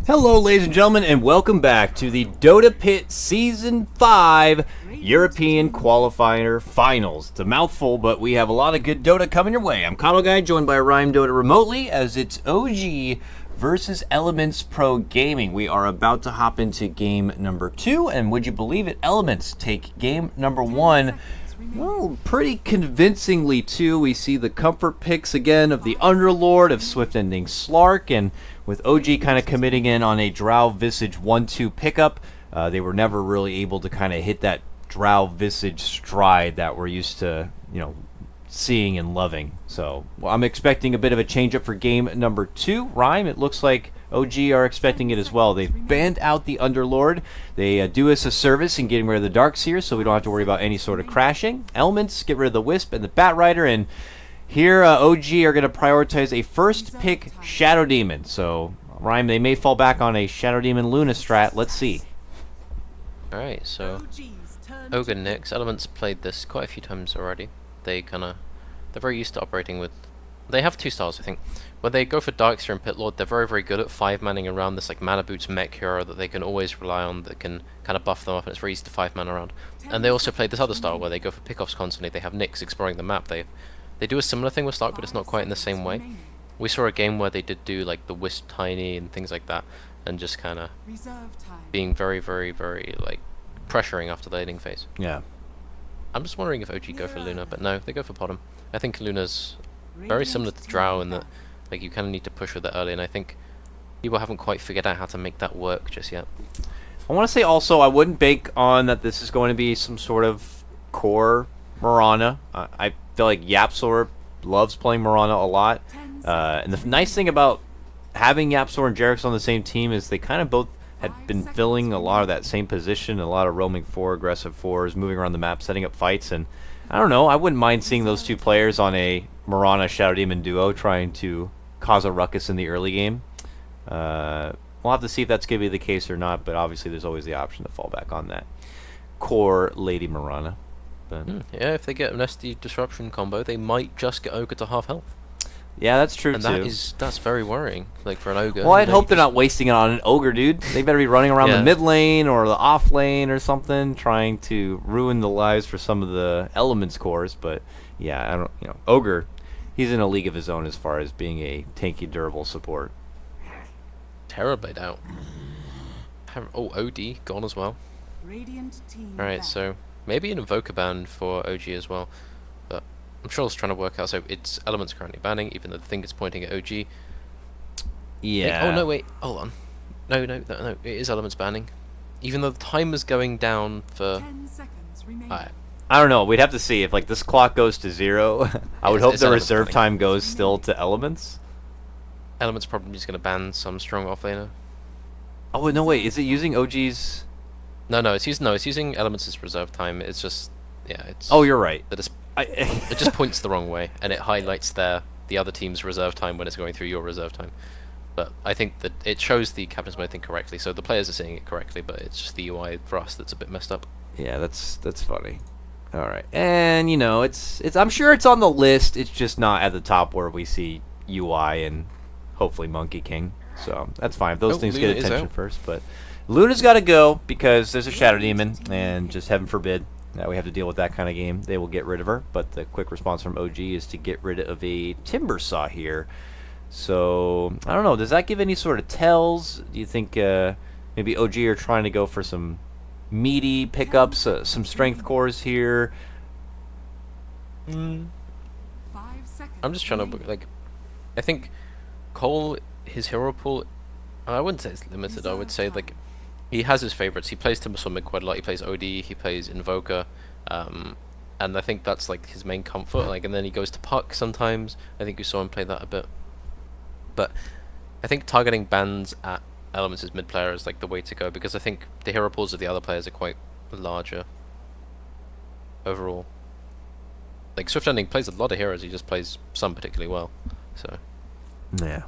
Hello, ladies and gentlemen, and welcome back to the Dota Pit Season 5 European Qualifier Finals. It's a mouthful, but we have a lot of good Dota coming your way. I'm Kano Guy, joined by Rhyme Dota remotely, as it's OG versus Elements Pro Gaming. We are about to hop into game number 2, and would you believe it, Elements take game number 1. Well, pretty convincingly, too. We see the comfort picks again of the Underlord, of Swift Ending Slark, and with OG kind of committing in on a Drow Visage 1-2 pickup, they were never really able to kind of hit that Drow Visage stride that we're used to, seeing and loving. So I'm expecting a bit of a change-up for game number 2. Rhyme, it looks like OG are expecting it as well. They've banned out the Underlord. They do us a service in getting rid of the Darkseer, so we don't have to worry about any sort of crashing. Elements, get rid of the Wisp and the Batrider, and here OG are going to prioritize a first pick Shadow Demon. So, Rhyme, they may fall back on a Shadow Demon Luna strat. Let's see. Alright, so Ogre next. Elements played this quite a few times already. They're very used to operating with... They have two styles, I think. When they go for Darkseer and Pit Lord, they're very, very good at 5-manning around this like Mana Boots mech hero that they can always rely on, that can kind of buff them up, and it's very easy to 5-man around. And they also play this other style where they go for pickoffs constantly. They have Nyx exploring the map. They do a similar thing with Slark, but it's not quite in the same way. We saw a game where they did do like the Wisp Tiny and things like that, and just kind of being very, very, very like pressuring after the laning phase. Yeah. I'm just wondering if OG go for Luna, but no, they go for Potom. I think Luna's very similar to Drow in that like you kind of need to push with it early, and I think people haven't quite figured out how to make that work just yet. I want to say also I wouldn't bank on that this is going to be some sort of core Mirana. I feel like Yapsor loves playing Mirana a lot. And the nice thing about having Yapsor and Jerix on the same team is they kind of both had been filling a lot of that same position, a lot of roaming 4, aggressive 4s, moving around the map, setting up fights, and I don't know, I wouldn't mind seeing those two players on a Mirana Shadow Demon duo trying to cause a ruckus in the early game. We'll have to see if that's going to be the case or not, but obviously there's always the option to fall back on that core Lady Mirana. But yeah, if they get an SD Disruption combo, they might just get Ogre to half health. Yeah, that's true and too. That's very worrying, like for an Ogre. Well, I'd hope they're not wasting it on an Ogre, dude. They better be running around the mid lane or the off lane or something, trying to ruin the lives for some of the Elements cores. But yeah, I don't. Ogre, he's in a league of his own as far as being a tanky, durable support. Terribly out. Oh, OD gone as well. Alright, so maybe an Invoker ban for OG as well. But I'm sure it's trying to work out. So it's Elements currently banning, even though the thing is pointing at OG. Yeah. Oh no, wait, hold on. No, it is Elements banning. Even though the time is going down for... 10 seconds remaining. I don't know. We'd have to see. If like this clock goes to 0, I would hope the reserve time goes still to Elements. Elements probably just going to ban some strong offlaner. Oh no, wait. Is it using OG's? No, it's using Elements' reserve time. It's just, yeah, it's... Oh, you're right. It just points the wrong way, and it highlights the other team's reserve time when it's going through your reserve time. But I think that it shows the Captain's Mode thing correctly, so the players are seeing it correctly, but it's just the UI for us that's a bit messed up. Yeah, that's funny. All right, and it's I'm sure it's on the list. It's just not at the top where we see UI and hopefully Monkey King. So that's fine. If those things Luna get attention first, but Luna's got to go because there's a Shadow Demon, and just heaven forbid that we have to deal with that kind of game, they will get rid of her. But the quick response from OG is to get rid of a Timber Saw here. So I don't know. Does that give any sort of tells? Do you think maybe OG are trying to go for some meaty pickups, some strength cores here? I'm just trying to like. I think Cole, his hero pool, I wouldn't say it's limited. I would say like he has his favorites. He plays Timbersaw mid quite a lot. He plays OD. He plays Invoker, and I think that's like his main comfort. Like, and then he goes to Puck sometimes. I think you saw him play that a bit. But I think targeting bans at Elements as mid player is like the way to go, because I think the hero pools of the other players are quite larger overall. Like Swift Ending plays a lot of heroes. He just plays some particularly well. So yeah,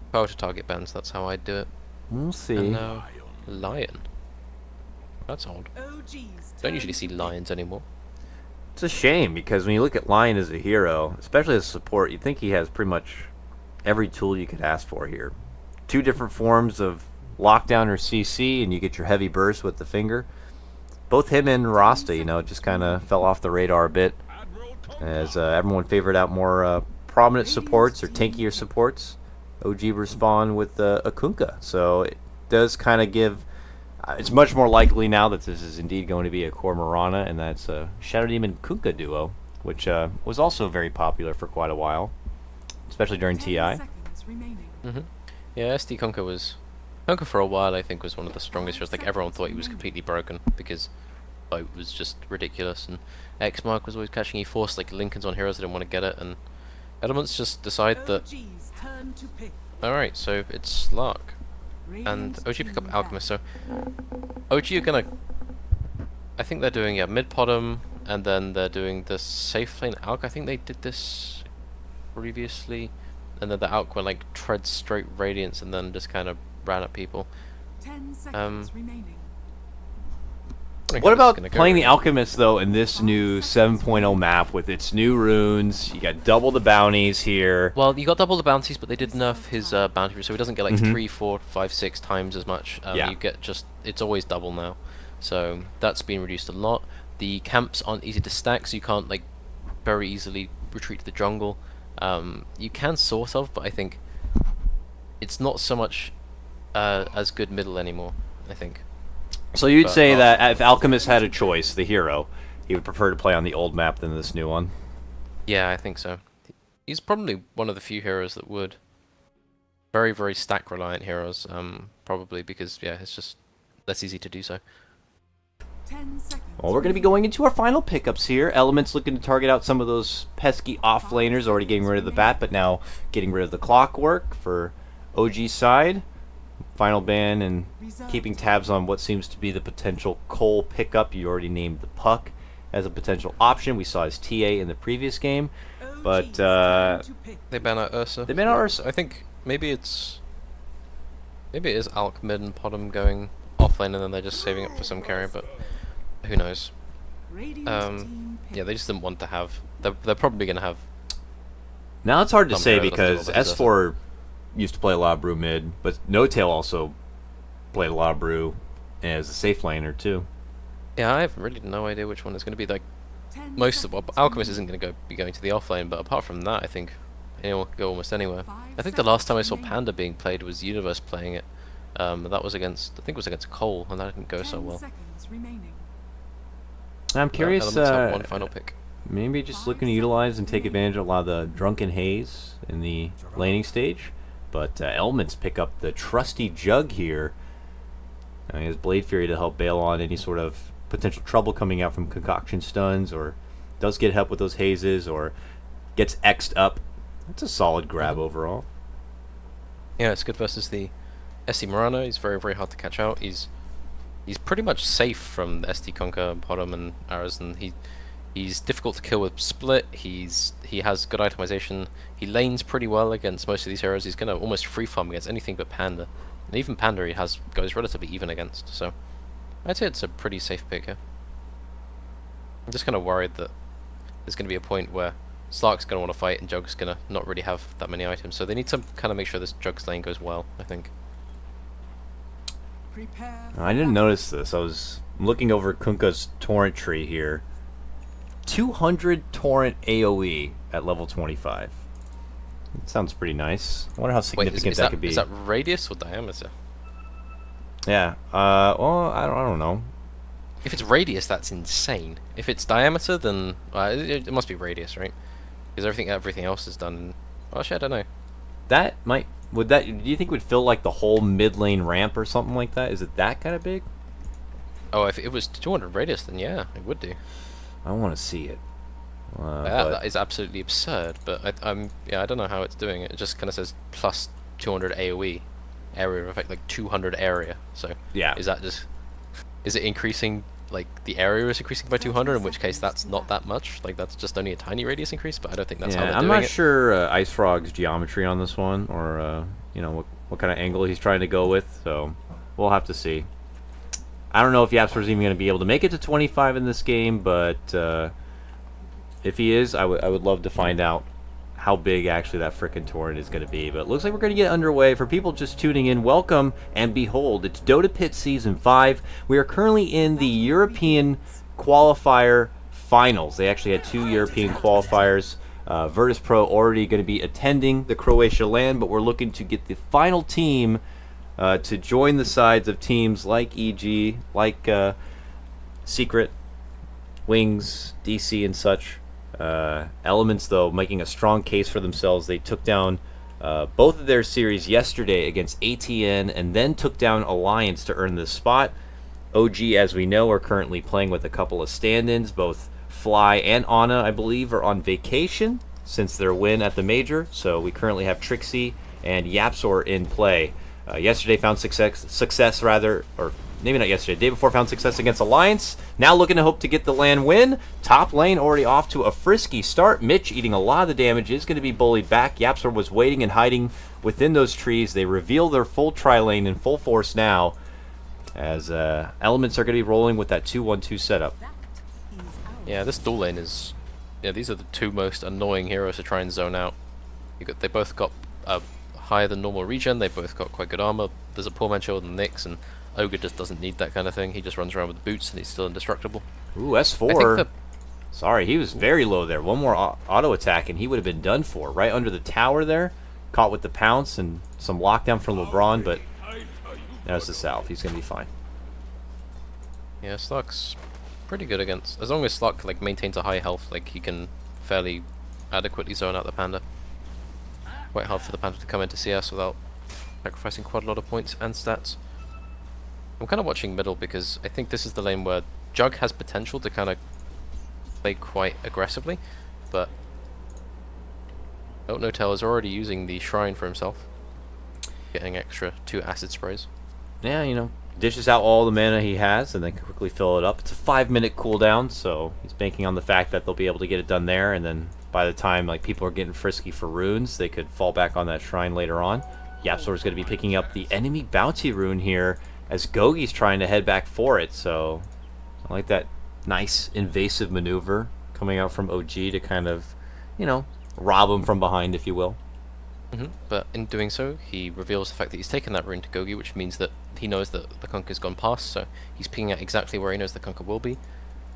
if I were to target bans, that's how I'd do it. We'll see. And now Lion. That's odd. Don't usually see lions anymore. It's a shame, because when you look at Lion as a hero, especially as a support, you'd think he has pretty much every tool you could ask for here. two different forms of lockdown or CC, and you get your heavy burst with the finger. Both him and Rasta, you know, just kind of fell off the radar a bit, as everyone favored out more prominent supports or tankier supports. OG respond with a Kunkka, so it does kind of give. It's much more likely now that this is indeed going to be a core Mirana, and that's a Shadow Demon Kunkka duo, which was also very popular for quite a while, especially during TI. Yeah, SD Kunkka was... Kunkka for a while, I think, was one of the strongest heroes. Like, everyone thought he was completely broken, because it was just ridiculous, and X-Mark was always catching E-Force, like, Lincoln's on heroes that didn't want to get it, and Elements just decide that... Alright, so it's Lark. And OG pick up Alchemist, so OG are gonna, I think they're doing mid Podum, and then they're doing the safe lane Alch. I think they did this previously, and then the Alch went like tread straight Radiance and then just kind of ran at people. 10 seconds remaining. What about playing the Alchemist though in this new 7.0 map with its new runes? You got double the bounties here. Well, you got double the bounties, but they did nerf his bounty, so he doesn't get like 3, 4, 5, 6 times as much. You get just, it's always double now, so that's been reduced a lot. The camps aren't easy to stack, so you can't like very easily retreat to the jungle. You can sort of, but I think it's not so much as good middle anymore, I think. So you'd say that if Alchemist had a choice, the hero, he would prefer to play on the old map than this new one? Yeah, I think so. He's probably one of the few heroes that would. Very, very stack reliant heroes, probably because, yeah, it's just less easy to do so. 10 seconds. Well, we're going to be going into our final pickups here. Elements looking to target out some of those pesky off-laners, already getting rid of the bat, but now getting rid of the clockwork for OG's side. Final ban and keeping tabs on what seems to be the potential Cole pickup. You already named the Puck as a potential option. We saw his TA in the previous game, but they ban out Ursa. They ban out Ursa. I think maybe it is Alch mid and Podum going offlane, and then they're just saving up for some carry, but who knows? Yeah, they just didn't want to have. They're probably gonna have. Now it's hard to say because S4 used to play a lot of Brew mid, but No Tail also played a lot of Brew as a safe laner too. Yeah, I have really no idea which one is going to be. Like most of Alchemist isn't going to be going to the offlane, but apart from that, I think anyone could go almost anywhere. I think the last time I saw Panda being played was Universe playing it. That was against, I think it was against Cole, and that didn't go so well. I'm curious. Elements have one final pick. Maybe just looking to utilize and take advantage of a lot of the Drunken Haze in the laning stage. But Elements pick up the trusty Jug here. He has Blade Fury to help bail on any sort of potential trouble coming out from Concoction Stuns, or does get help with those hazes, or gets X'd up. That's a solid grab overall. Yeah, it's good versus the SD Mirana. He's very, very hard to catch out. He's pretty much safe from the SD Kunkka, Podum, and Aras, and he's difficult to kill with Split. He has good itemization. He lanes pretty well against most of these heroes. He's gonna almost free farm against anything but Panda, and even Panda he goes relatively even against. So I'd say it's a pretty safe pick here. I'm just kind of worried that there's gonna be a point where Slark's gonna want to fight and Jug's gonna not really have that many items. So they need to kind of make sure this Jug's lane goes well, I think. I didn't notice this. I was looking over Kunkka's torrent tree here. 200 torrent AoE at level 25. That sounds pretty nice. I wonder how significant that could be. Is that radius or diameter? Yeah. Well, I don't know. If it's radius, that's insane. If it's diameter, then it must be radius, right? Because everything else is done. Actually, I don't know. That might. Do you think would fill like the whole mid lane ramp or something like that? Is it that kind of big? Oh, if it was 200 radius, then yeah, it would do. I want to see it. Yeah, that is absolutely absurd. But I don't know how it's doing it. It just kind of says plus 200 AOE, area of effect, like 200 area. So yeah, is it increasing? Like the area is increasing by 200, in which case that's not that much. Like that's just only a tiny radius increase. But I don't think that's how they're doing it. I'm not sure Ice Frog's geometry on this one, or you know what kind of angle he's trying to go with. So we'll have to see. I don't know if Yapster's even going to be able to make it to 25 in this game, but if he is, I would love to find out how big actually that frickin' torrent is going to be. But it looks like we're going to get underway. For people just tuning in, welcome and behold, it's Dota Pit Season 5. We are currently in the European qualifier finals. They actually had 2 European qualifiers. Virtus Pro already going to be attending the Croatia LAN, but we're looking to get the final team to join the sides of teams like EG, like Secret, Wings, DC, and such. Elements, though, making a strong case for themselves. They took down both of their series yesterday against ATN and then took down Alliance to earn this spot. OG, as we know, are currently playing with a couple of stand-ins. Both Fly and Ana, I believe, are on vacation since their win at the Major. So we currently have Trixie and Yapsor in play. Yesterday found success, or maybe not yesterday, day before found success against Alliance. Now looking to hope to get the LAN win. Top lane already off to a frisky start. Mitch eating a lot of the damage, is going to be bullied back. Yapsor was waiting and hiding within those trees. They reveal their full tri-lane in full force now, as Elements are going to be rolling with that 2-1-2 setup. Yeah, this dual lane is... Yeah, these are the 2 most annoying heroes to try and zone out. They both got higher than normal regen, they both got quite good armor. There's a poor man shielded in Nyx, and Ogre just doesn't need that kind of thing. He just runs around with boots and he's still indestructible. Ooh, S4. Sorry, he was very low there. One more auto attack and he would have been done for. Right under the tower there. Caught with the pounce and some lockdown from LeBron, but there's the salve. He's going to be fine. Yeah, Slug's pretty good against... As long as Slug like maintains a high health, like he can fairly adequately zone out the Panda. Quite hard for the Panda to come into CS without sacrificing quite a lot of points and stats. I'm kind of watching middle because I think this is the lane where Jug has potential to kind of play quite aggressively, but Don't Know Tell is already using the shrine for himself, getting extra 2 acid sprays. Yeah, you know, dishes out all the mana he has and then quickly fill it up. It's a 5-minute cooldown, so he's banking on the fact that they'll be able to get it done there, and then by the time like people are getting frisky for runes, they could fall back on that shrine later on. Yapsor is going to be picking up the enemy bounty rune here as Gogi's trying to head back for it, so I like that nice invasive maneuver coming out from OG to kind of, you know, rob him from behind, if you will. But in doing so, he reveals the fact that he's taken that rune to Gogi, which means that he knows that the Kunkka's gone past, so he's picking out exactly where he knows the Kunkka will be,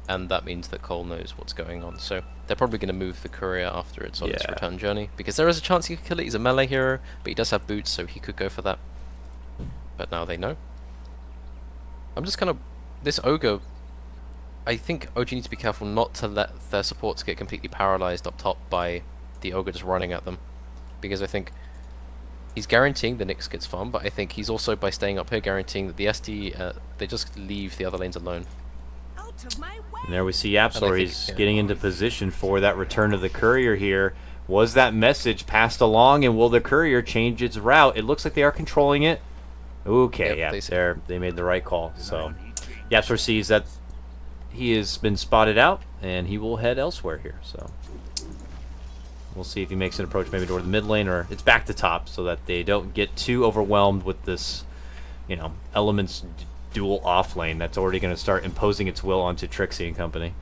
and that means that Cole knows what's going on. So they're probably going to move the courier after it's on its return journey, because there is a chance he could kill it. He's a melee hero, but he does have boots, so he could go for that. But now they know. I'm just kind of... This Ogre... I think OG needs to be careful not to let their supports get completely paralyzed up top by the Ogre just running at them. Because I think he's guaranteeing the Nyx gets farmed, but I think he's also, by staying up here, guaranteeing that the SD, they just leave the other lanes alone. And there we see Yapsor. He's getting into position for that return of the courier here. Was that message passed along, and will the courier change its route? It looks like they are controlling it. Okay, yep, yeah, they made the right call. So Yapsor sees that he has been spotted out, and he will head elsewhere here. So we'll see if he makes an approach maybe toward the mid lane, or it's back to top, so that they don't get too overwhelmed with this, you know, Elements dual off lane that's already going to start imposing its will onto Trixie and company.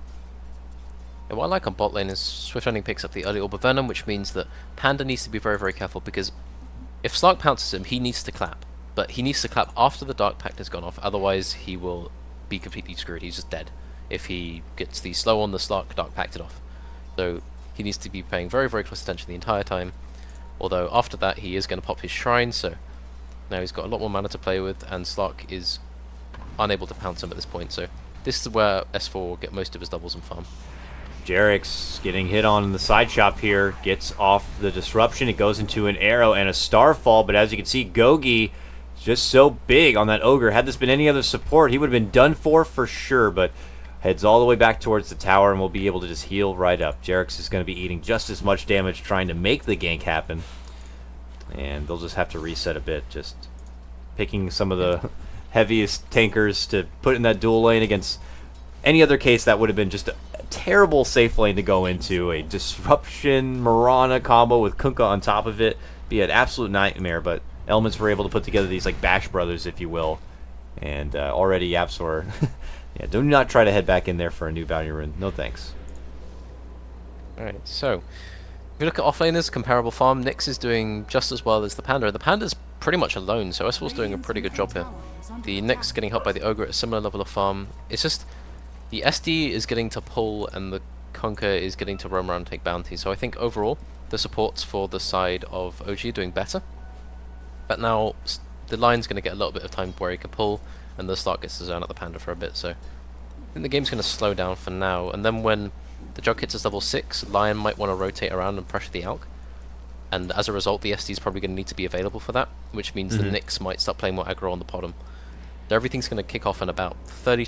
And what I like on bot lane is Swift Running picks up the early Orb of Venom, which means that Panda needs to be very, very careful, because if Slark pounces him, he needs to clap. But he needs to clap after the Dark Pact has gone off, otherwise he will be completely screwed. He's just dead if he gets the slow on the Slark Dark Pacted off. So he needs to be paying very, very close attention the entire time. Although after that he is going to pop his shrine, so now he's got a lot more mana to play with, and Slark is unable to pounce him at this point. So this is where S4 will get most of his doubles and farm. Jarek's getting hit on in the side shop here, gets off the disruption. It goes into an arrow and a starfall, but as you can see, Gogi just so big on that Ogre. Had this been any other support, he would have been done for sure, but heads all the way back towards the tower and will be able to just heal right up. Jarek's is going to be eating just as much damage trying to make the gank happen, and they'll just have to reset a bit, just picking some of the heaviest tankers to put in that dual lane. Against any other case, that would have been just a terrible safe lane to go into. A disruption Mirana combo with Kunkka on top of it be an absolute nightmare, but Elements were able to put together these like Bash Brothers, if you will, and already Yapsor yeah, do not try to head back in there for a new bounty rune. No thanks. Alright, so If you look at offlaners, comparable farm, Nyx is doing just as well as the Panda. The Panda's pretty much alone, so S4's doing a pretty good job here. The Nyx getting helped by the Ogre at a similar level of farm. It's just the SD is getting to pull and the Conquer is getting to roam around and take bounty. So I think overall the supports for the side of OG are doing better. But now the Lion's going to get a little bit of time where he can pull, and the Slark gets to zone out the Panda for a bit. So I think the game's going to slow down for now, and then when the Jug hits us level 6, Lion might want to rotate around and pressure the Alk. And as a result, the SD is probably going to need to be available for that, which means the Nyx might start playing more aggro on the bottom. So everything's going to kick off in about 30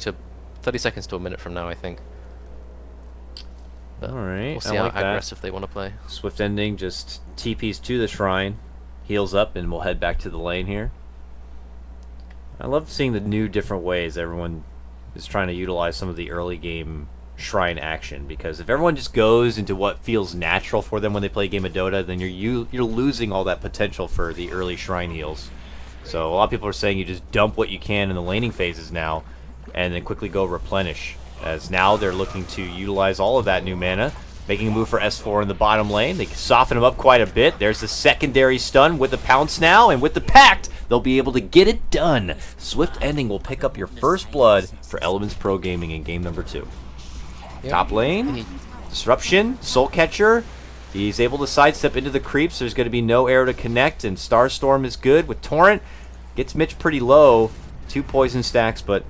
seconds to a minute from now, I think. But Alright, we'll see how aggressive they want to play. Swift Ending just TPs to the shrine, heals up, and we'll head back to the lane here. I love seeing the new different ways everyone is trying to utilize some of the early game shrine action, because if everyone just goes into what feels natural for them when they play a game of Dota, then you're losing all that potential for the early shrine heals. So a lot of people are saying you just dump what you can in the laning phases now and then quickly go replenish, as now they're looking to utilize all of that new mana, making a move for S4 in the bottom lane. They soften him up quite a bit. There's the secondary stun with the pounce now, and with the pact they'll be able to get it done. Swift Ending will pick up your first blood for Elements Pro Gaming in game number 2. Yep. Top lane, Disruption, Soul Catcher. He's able to sidestep into the creeps. There's going to be no arrow to connect, and Starstorm is good with Torrent. Gets Mitch pretty low. 2 poison stacks, but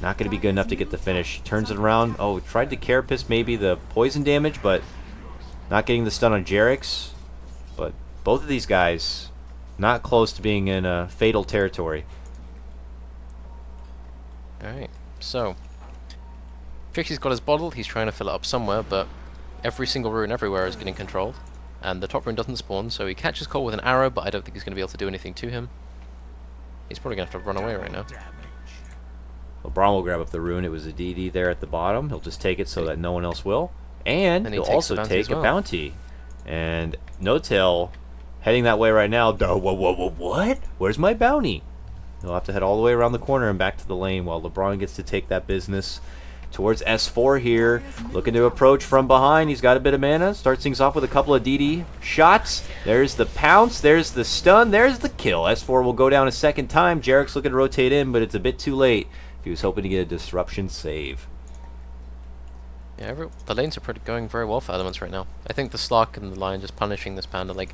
not going to be good enough to get the finish. Turns it around. Oh, tried to Carapace maybe the poison damage, but not getting the stun on Jerix. But both of these guys not close to being in fatal territory. Alright, so Trixie's got his bottle, he's trying to fill it up somewhere, but every single rune everywhere is getting controlled, and the top rune doesn't spawn, so he catches Cole with an arrow, but I don't think he's going to be able to do anything to him. He's probably going to have to run away right now. LeBron will grab up the rune. It was a DD there at the bottom. He'll just take it so that no one else will. And he'll also take a bounty. And No-Tail heading that way right now. What? Where's my bounty? He'll have to head all the way around the corner and back to the lane while LeBron gets to take that business towards S4 here. Looking to approach from behind. He's got a bit of mana. Starts things off with a couple of DD shots. There's the pounce. There's the stun. There's the kill. S4 will go down a second time. Jarek's looking to rotate in, but it's a bit too late. He was hoping to get a disruption save. Yeah, the lanes are going very well for Elements right now. I think the Slark and the Lion just punishing this Panda. Like,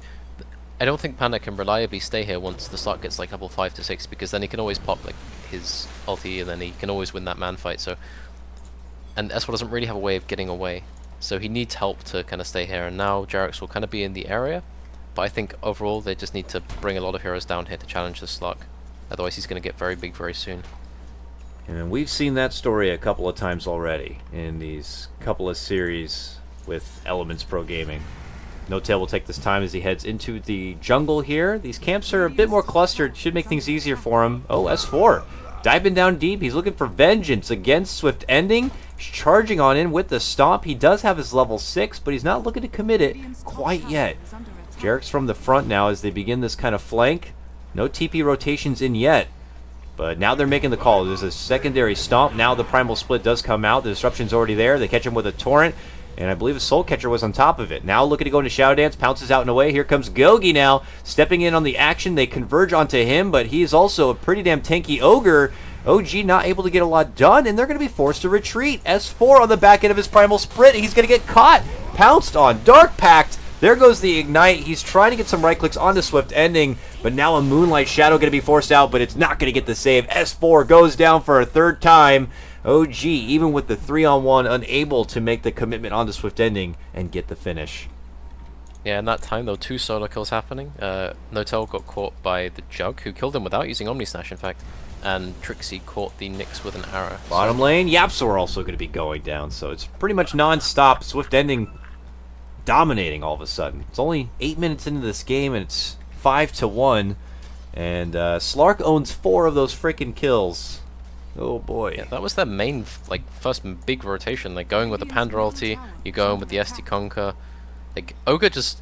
I don't think Panda can reliably stay here once the Slark gets like level 5 to 6, because then he can always pop like his ulti and then he can always win that man fight. So, and S4 doesn't really have a way of getting away, so he needs help to kind of stay here. And now Jarex will kind of be in the area, but I think overall they just need to bring a lot of heroes down here to challenge the Slark. Otherwise, he's going to get very big very soon. And we've seen that story a couple of times already in these couple of series with Elements Pro Gaming. No-Tail will take this time as he heads into the jungle here. These camps are a bit more clustered. Should make things easier for him. Oh, S4 diving down deep. He's looking for vengeance against Swift Ending. He's charging on in with the stomp. He does have his level 6, but he's not looking to commit it quite yet. Jarek's from the front now as they begin this kind of flank. No TP rotations in yet. But now they're making the call. There's a secondary stomp. Now the primal split does come out. The disruption's already there. They catch him with a torrent. And I believe a Soul Catcher was on top of it. Now looking to go into Shadow Dance. Pounces out and away. Here comes Gogi now. Stepping in on the action. They converge onto him. But he's also a pretty damn tanky Ogre. OG not able to get a lot done. And they're going to be forced to retreat. S4 on the back end of his primal split. He's going to get caught. Pounced on. Dark Pact. There goes the Ignite. He's trying to get some right clicks onto Swift Ending, but now a Moonlight Shadow going to be forced out, but it's not going to get the save. S4 goes down for a third time. OG, even with the 3-on-1, unable to make the commitment onto Swift Ending and get the finish. Yeah, in that time, though, 2 solo kills happening. No-Tail got caught by the Jug, who killed him without using Omni Slash, in fact, and Trixie caught the Nyx with an arrow. Bottom lane, Yapso are also going to be going down, so it's pretty much non-stop. Swift Ending dominating all of a sudden. It's only 8 minutes into this game and it's 5-1, and Slark owns 4 of those freaking kills. Oh boy. Yeah, that was their main first big rotation, like going with the Panda ulti, you go in with the SD Conquer. Like Ogre just,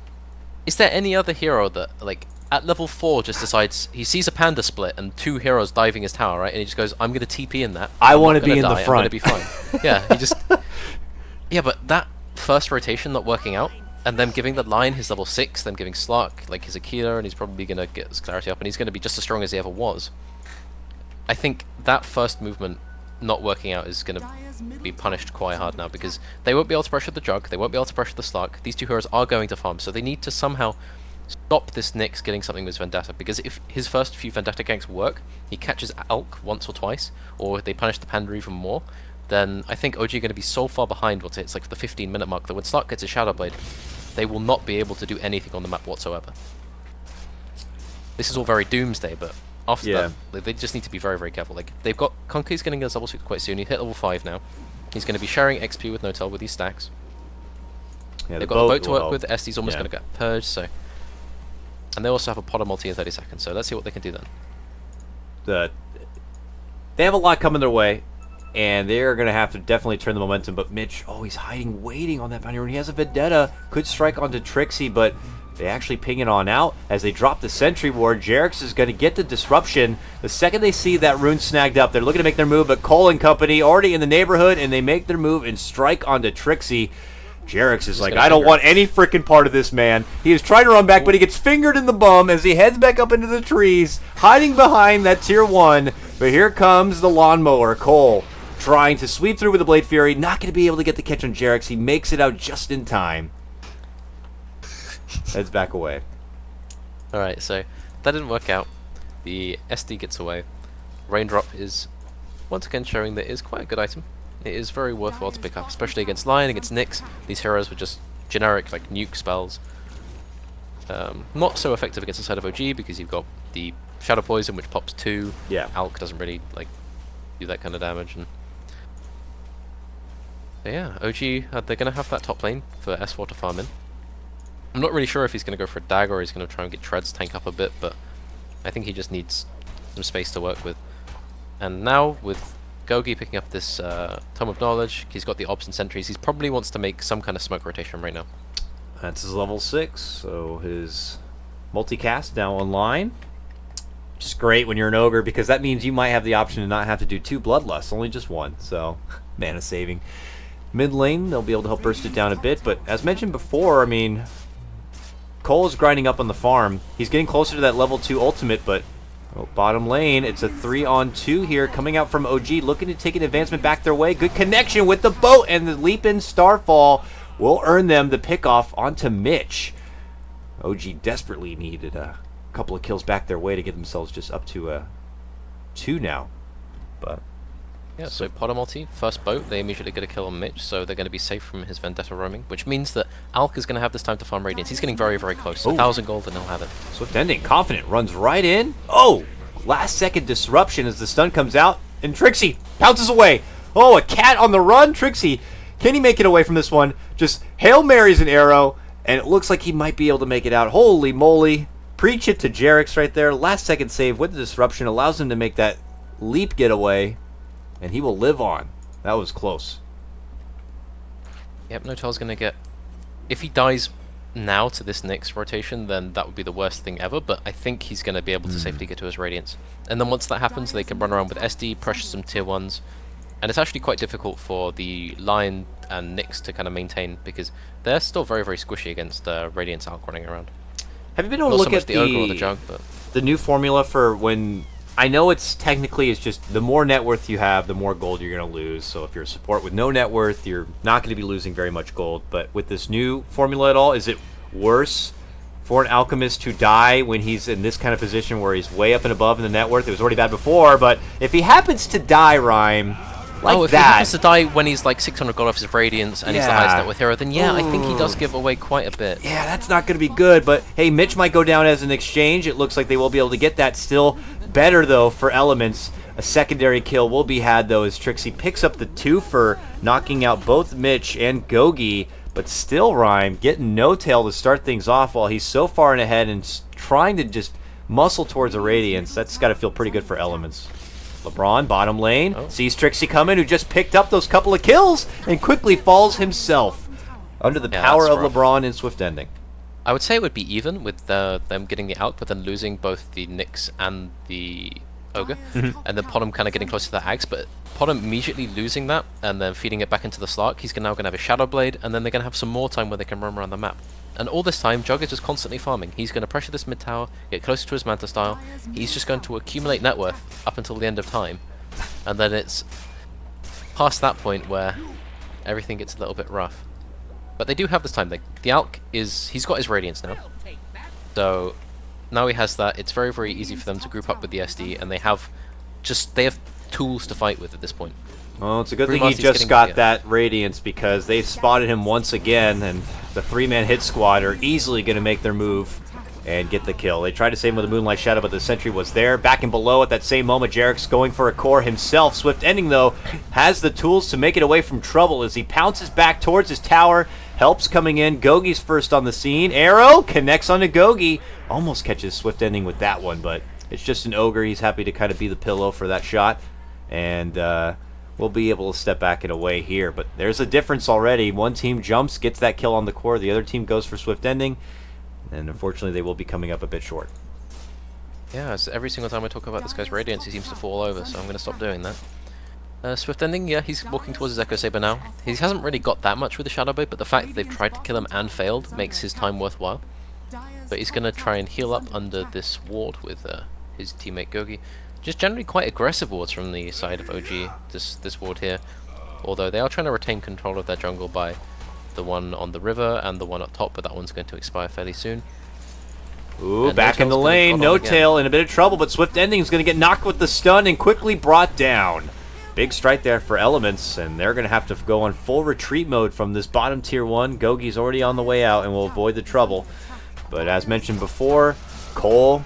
is there any other hero that like at level 4 just decides he sees a Panda split and 2 heroes diving his tower, right, and he just goes, I'm gonna TP in that, I want to be in the front, I'm gonna be fine. Yeah, he just yeah, but that first rotation not working out, and them giving the line his level 6, them giving Slark like his Aquila, and he's probably going to get his clarity up, and he's going to be just as strong as he ever was. I think that first movement not working out is going to be punished quite hard now, because they won't be able to pressure the Jug, they won't be able to pressure the Slark. These two heroes are going to farm, so they need to somehow stop this Nyx getting something with Vendetta, because if his first few Vendetta ganks work, he catches Alk once or twice, or they punish the Panda even more, then I think OG are going to be so far behind once it's like the 15-minute mark that when Slark gets his Shadow Blade, they will not be able to do anything on the map whatsoever. This is all very Doomsday, but after that, they just need to be very, very careful. Like, they've got Conky's getting his level 6 quite soon. He hit level 5 now. He's going to be sharing XP with Notel with these stacks. Yeah, they've got a boat to work with. SD's almost going to get purged, so... And they also have a pot of multi in 30 seconds, so let's see what they can do then. They have a lot coming their way, and they're going to have to definitely turn the momentum, but Mitch, he's hiding, waiting on that bounty rune. He has a Vendetta, could strike onto Trixie, but they actually ping it on out as they drop the Sentry Ward. Jerix is going to get the disruption. The second they see that rune snagged up, they're looking to make their move, but Cole and company already in the neighborhood, and they make their move and strike onto Trixie. Jerix is like, I don't want any freaking part of this, man. He is trying to run back, but he gets fingered in the bum as he heads back up into the trees, hiding behind that tier 1. But here comes the lawnmower, Cole, trying to sweep through with the Blade Fury. Not going to be able to get the catch on Jerix. He makes it out just in time. Heads back away. Alright, so that didn't work out. The SD gets away. Raindrop is once again showing that it is quite a good item. It is very worthwhile to pick up, especially against Lion, against Nyx. These heroes were just generic, like, nuke spells. Not so effective against the side of OG, because you've got the Shadow Poison, which pops 2. Yeah. Alk doesn't really, like, do that kind of damage. And but yeah, OG, they're going to have that top lane for S4 to farm in. I'm not really sure if he's going to go for a dagger or he's going to try and get Treads tank up a bit, but I think he just needs some space to work with. And now, with Gogi picking up this Tome of Knowledge, he's got the Obs and Sentries, he probably wants to make some kind of smoke rotation right now. That's his level 6, so his multicast now online. Which is great when you're an ogre, because that means you might have the option to not have to do 2 bloodlusts, only just 1, so mana saving. Mid lane, they'll be able to help burst it down a bit, but as mentioned before, I mean, Cole is grinding up on the farm. He's getting closer to that level 2 ultimate, but bottom lane, it's a 3-on-2 here, coming out from OG, looking to take an advancement back their way. Good connection with the boat, and the leap-in Starfall will earn them the pick-off onto Mitch. OG desperately needed a couple of kills back their way to get themselves just up to 2 now. But yeah, so pot of multi, first boat, they immediately get a kill on Mitch, so they're going to be safe from his Vendetta roaming, which means that Alk is going to have this time to farm Radiance. He's getting very, very close. 1,000 gold and he'll have it. Swift Ending, confident, runs right in. Oh! Last second disruption as the stun comes out, and Trixie bounces away. Oh, a cat on the run. Trixie, can he make it away from this one? Just Hail Marys an arrow, and it looks like he might be able to make it out. Holy moly. Preach it to Jerix right there. Last second save with the disruption allows him to make that leap getaway, and he will live on. That was close. Yep, Notel's going to get... If he dies now to this next rotation, then that would be the worst thing ever, but I think he's going to be able to safely get to his Radiance. And then once that happens, they can run around with SD, pressure some tier 1s, and it's actually quite difficult for the Lion and Nyx to kind of maintain, because they're still very, very squishy against Radiance Alk running around. Have you been able to look at the Ogre or the Jug, but the new formula for when... I know it's technically it's just the more net worth you have, the more gold you're going to lose. So if you're a support with no net worth, you're not going to be losing very much gold. But with this new formula at all, is it worse for an alchemist to die when he's in this kind of position where he's way up and above in the net worth? It was already bad before, but if he happens to die, Rhyme, like if he happens to die when he's like 600 gold off his Radiance and he's the highest net worth hero, then yeah, I think he does give away quite a bit. Yeah, that's not going to be good, but hey, Mitch might go down as an exchange. It looks like they will be able to get that still. Better, though, for Elements. A secondary kill will be had, though, as Trixie picks up the 2 for knocking out both Mitch and Gogi, but still, Rhyme, getting No Tail to start things off while he's so far in ahead and trying to just muscle towards a Radiance. That's got to feel pretty good for Elements. LeBron, bottom lane, sees Trixie coming, who just picked up those couple of kills and quickly falls himself under the power of LeBron in Swift Ending. I would say it would be even with them getting the out, but then losing both the Nyx and the Ogre, and then Podem kind of getting close to the Axe, but Podem immediately losing that and then feeding it back into the Slark. He's now going to have a Shadow Blade, and then they're going to have some more time where they can roam around the map. And all this time, Jug is just constantly farming. He's going to pressure this mid tower, get closer to his Manta style. He's just going to accumulate net worth up until the end of time, and then it's past that point where everything gets a little bit rough. But they do have this time. The Alk he's got his Radiance now, so now he has that. It's very, very easy for them to group up with the SD, and they have tools to fight with at this point. Well, it's a good thing he just got that Radiance, because they've spotted him once again, and the 3-man hit squad are easily going to make their move and get the kill. They tried to save him with a Moonlight Shadow, but the sentry was there. Back and below at that same moment, Jarek's going for a core himself. Swift Ending, though, has the tools to make it away from trouble as he pounces back towards his tower. Help's coming in. Gogi's first on the scene. Arrow connects onto Gogi. Almost catches Swift Ending with that one, but it's just an Ogre. He's happy to kind of be the pillow for that shot. And we'll be able to step back and away here. But there's a difference already. One team jumps, gets that kill on the core. The other team goes for Swift Ending. And unfortunately, they will be coming up a bit short. Yeah, so every single time I talk about this guy's Radiance, he seems to fall over, so I'm going to stop doing that. Swift Ending, yeah, he's walking towards his Echo Saber now. He hasn't really got that much with the Shadow Blade, but the fact that they've tried to kill him and failed makes his time worthwhile. But he's going to try and heal up under this ward with his teammate Gogi. Just generally quite aggressive wards from the side of OG, this ward here. Although they are trying to retain control of their jungle by the one on the river and the one up top, but that one's going to expire fairly soon. Ooh, and back in the lane, No Tail in a bit of trouble, but Swift Ending is going to get knocked with the stun and quickly brought down. Big strike there for Elements, and they're going to have to go on full retreat mode from this bottom tier 1. Gogi's already on the way out and will avoid the trouble. But as mentioned before, Cole,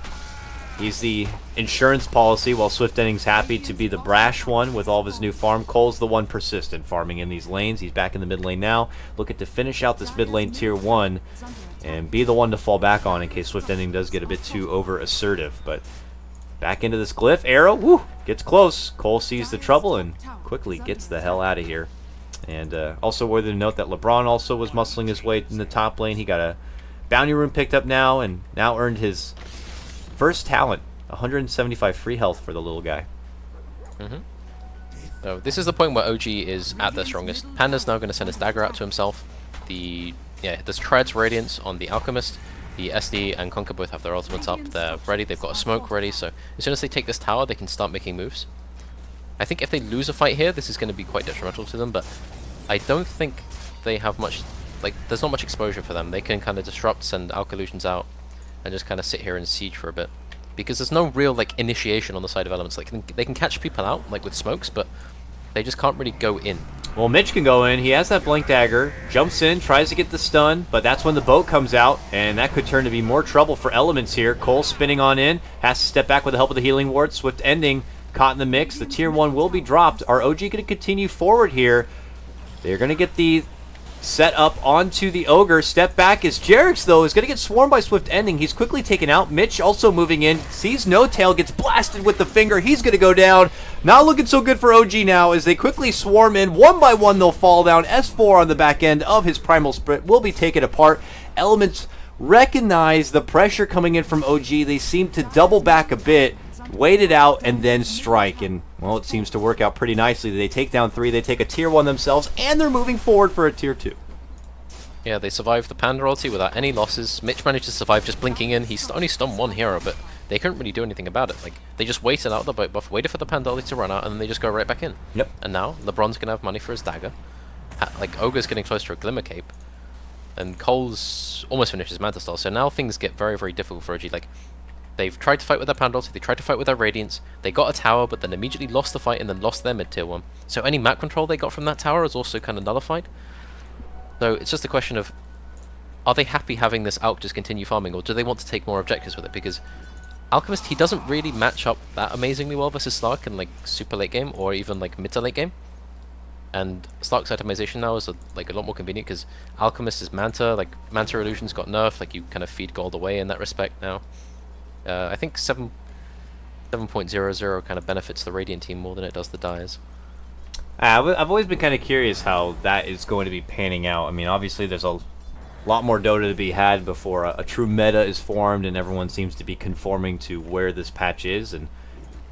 he's the insurance policy, while Swift Ending's happy to be the brash one with all of his new farm. Cole's the one persistent, farming in these lanes. He's back in the mid lane now, looking to finish out this mid lane tier 1 and be the one to fall back on in case Swift Ending does get a bit too over assertive. But back into this glyph. Arrow, woo, gets close. Cole sees the trouble and quickly gets the hell out of here. And also worthy to note that LeBron also was muscling his way in the top lane. He got a bounty rune picked up now and now earned his first talent. 175 free health for the little guy. So this is the point where OG is at their strongest. Panda's now going to send his dagger out to himself. There's Tread's Radiance on the Alchemist. The SD and Conquer both have their ultimates up. They're ready. They've got a smoke ready. So as soon as they take this tower, they can start making moves. I think if they lose a fight here, this is going to be quite detrimental to them. But I don't think they have much. There's not much exposure for them. They can kind of disrupt, send Alch Illusions out, and just kind of sit here and siege for a bit. Because there's no real initiation on the side of Elements. They can catch people out with smokes, but they just can't really go in. Well, Mitch can go in. He has that Blink Dagger, jumps in, tries to get the stun, but that's when the boat comes out, and that could turn to be more trouble for Elements here. Cole spinning on in, has to step back with the help of the Healing Ward. Swift Ending caught in the mix. The tier 1 will be dropped. Are OG going to continue forward here? They're going to get the set up onto the Ogre. Step back as Jarek's, though, is going to get swarmed by Swift Ending. He's quickly taken out. Mitch also moving in. Sees No Tail, gets blasted with the finger. He's going to go down. Not looking so good for OG now as they quickly swarm in. One by one, they'll fall down. S4 on the back end of his Primal Sprint will be taken apart. Elements recognize the pressure coming in from OG. They seem to double back a bit, wait it out, and then strike. And, well, it seems to work out pretty nicely. They take down 3, they take a tier 1 themselves, and they're moving forward for a tier 2. Yeah, they survived the Panda ulti without any losses. Mitch managed to survive just blinking in. He only stunned one hero, but they couldn't really do anything about it. They just waited out the boat buff, waited for the Panda ulti to run out, and then they just go right back in. Yep. And now, LeBron's going to have money for his dagger. Ogre's getting close to a Glimmer Cape. And Cole's almost finished his Manta style, so now things get very, very difficult for OG. They've tried to fight with their Panda ulti, they tried to fight with their Radiance, they got a tower, but then immediately lost the fight and then lost their mid-tier 1. So any map control they got from that tower is also kind of nullified. So it's just a question of, are they happy having this Alch just continue farming, or do they want to take more objectives with it? Because Alchemist, he doesn't really match up that amazingly well versus Slark in super late game, or even mid to late game. And Slark's itemization now is a lot more convenient because Alchemist is Manta, Manta Illusions got nerfed, you kind of feed gold away in that respect now. I think 7.00 kind of benefits the Radiant team more than it does the Dyers. I've always been kind of curious how that is going to be panning out. I mean, obviously there's a lot more Dota to be had before a true meta is formed and everyone seems to be conforming to where this patch is. And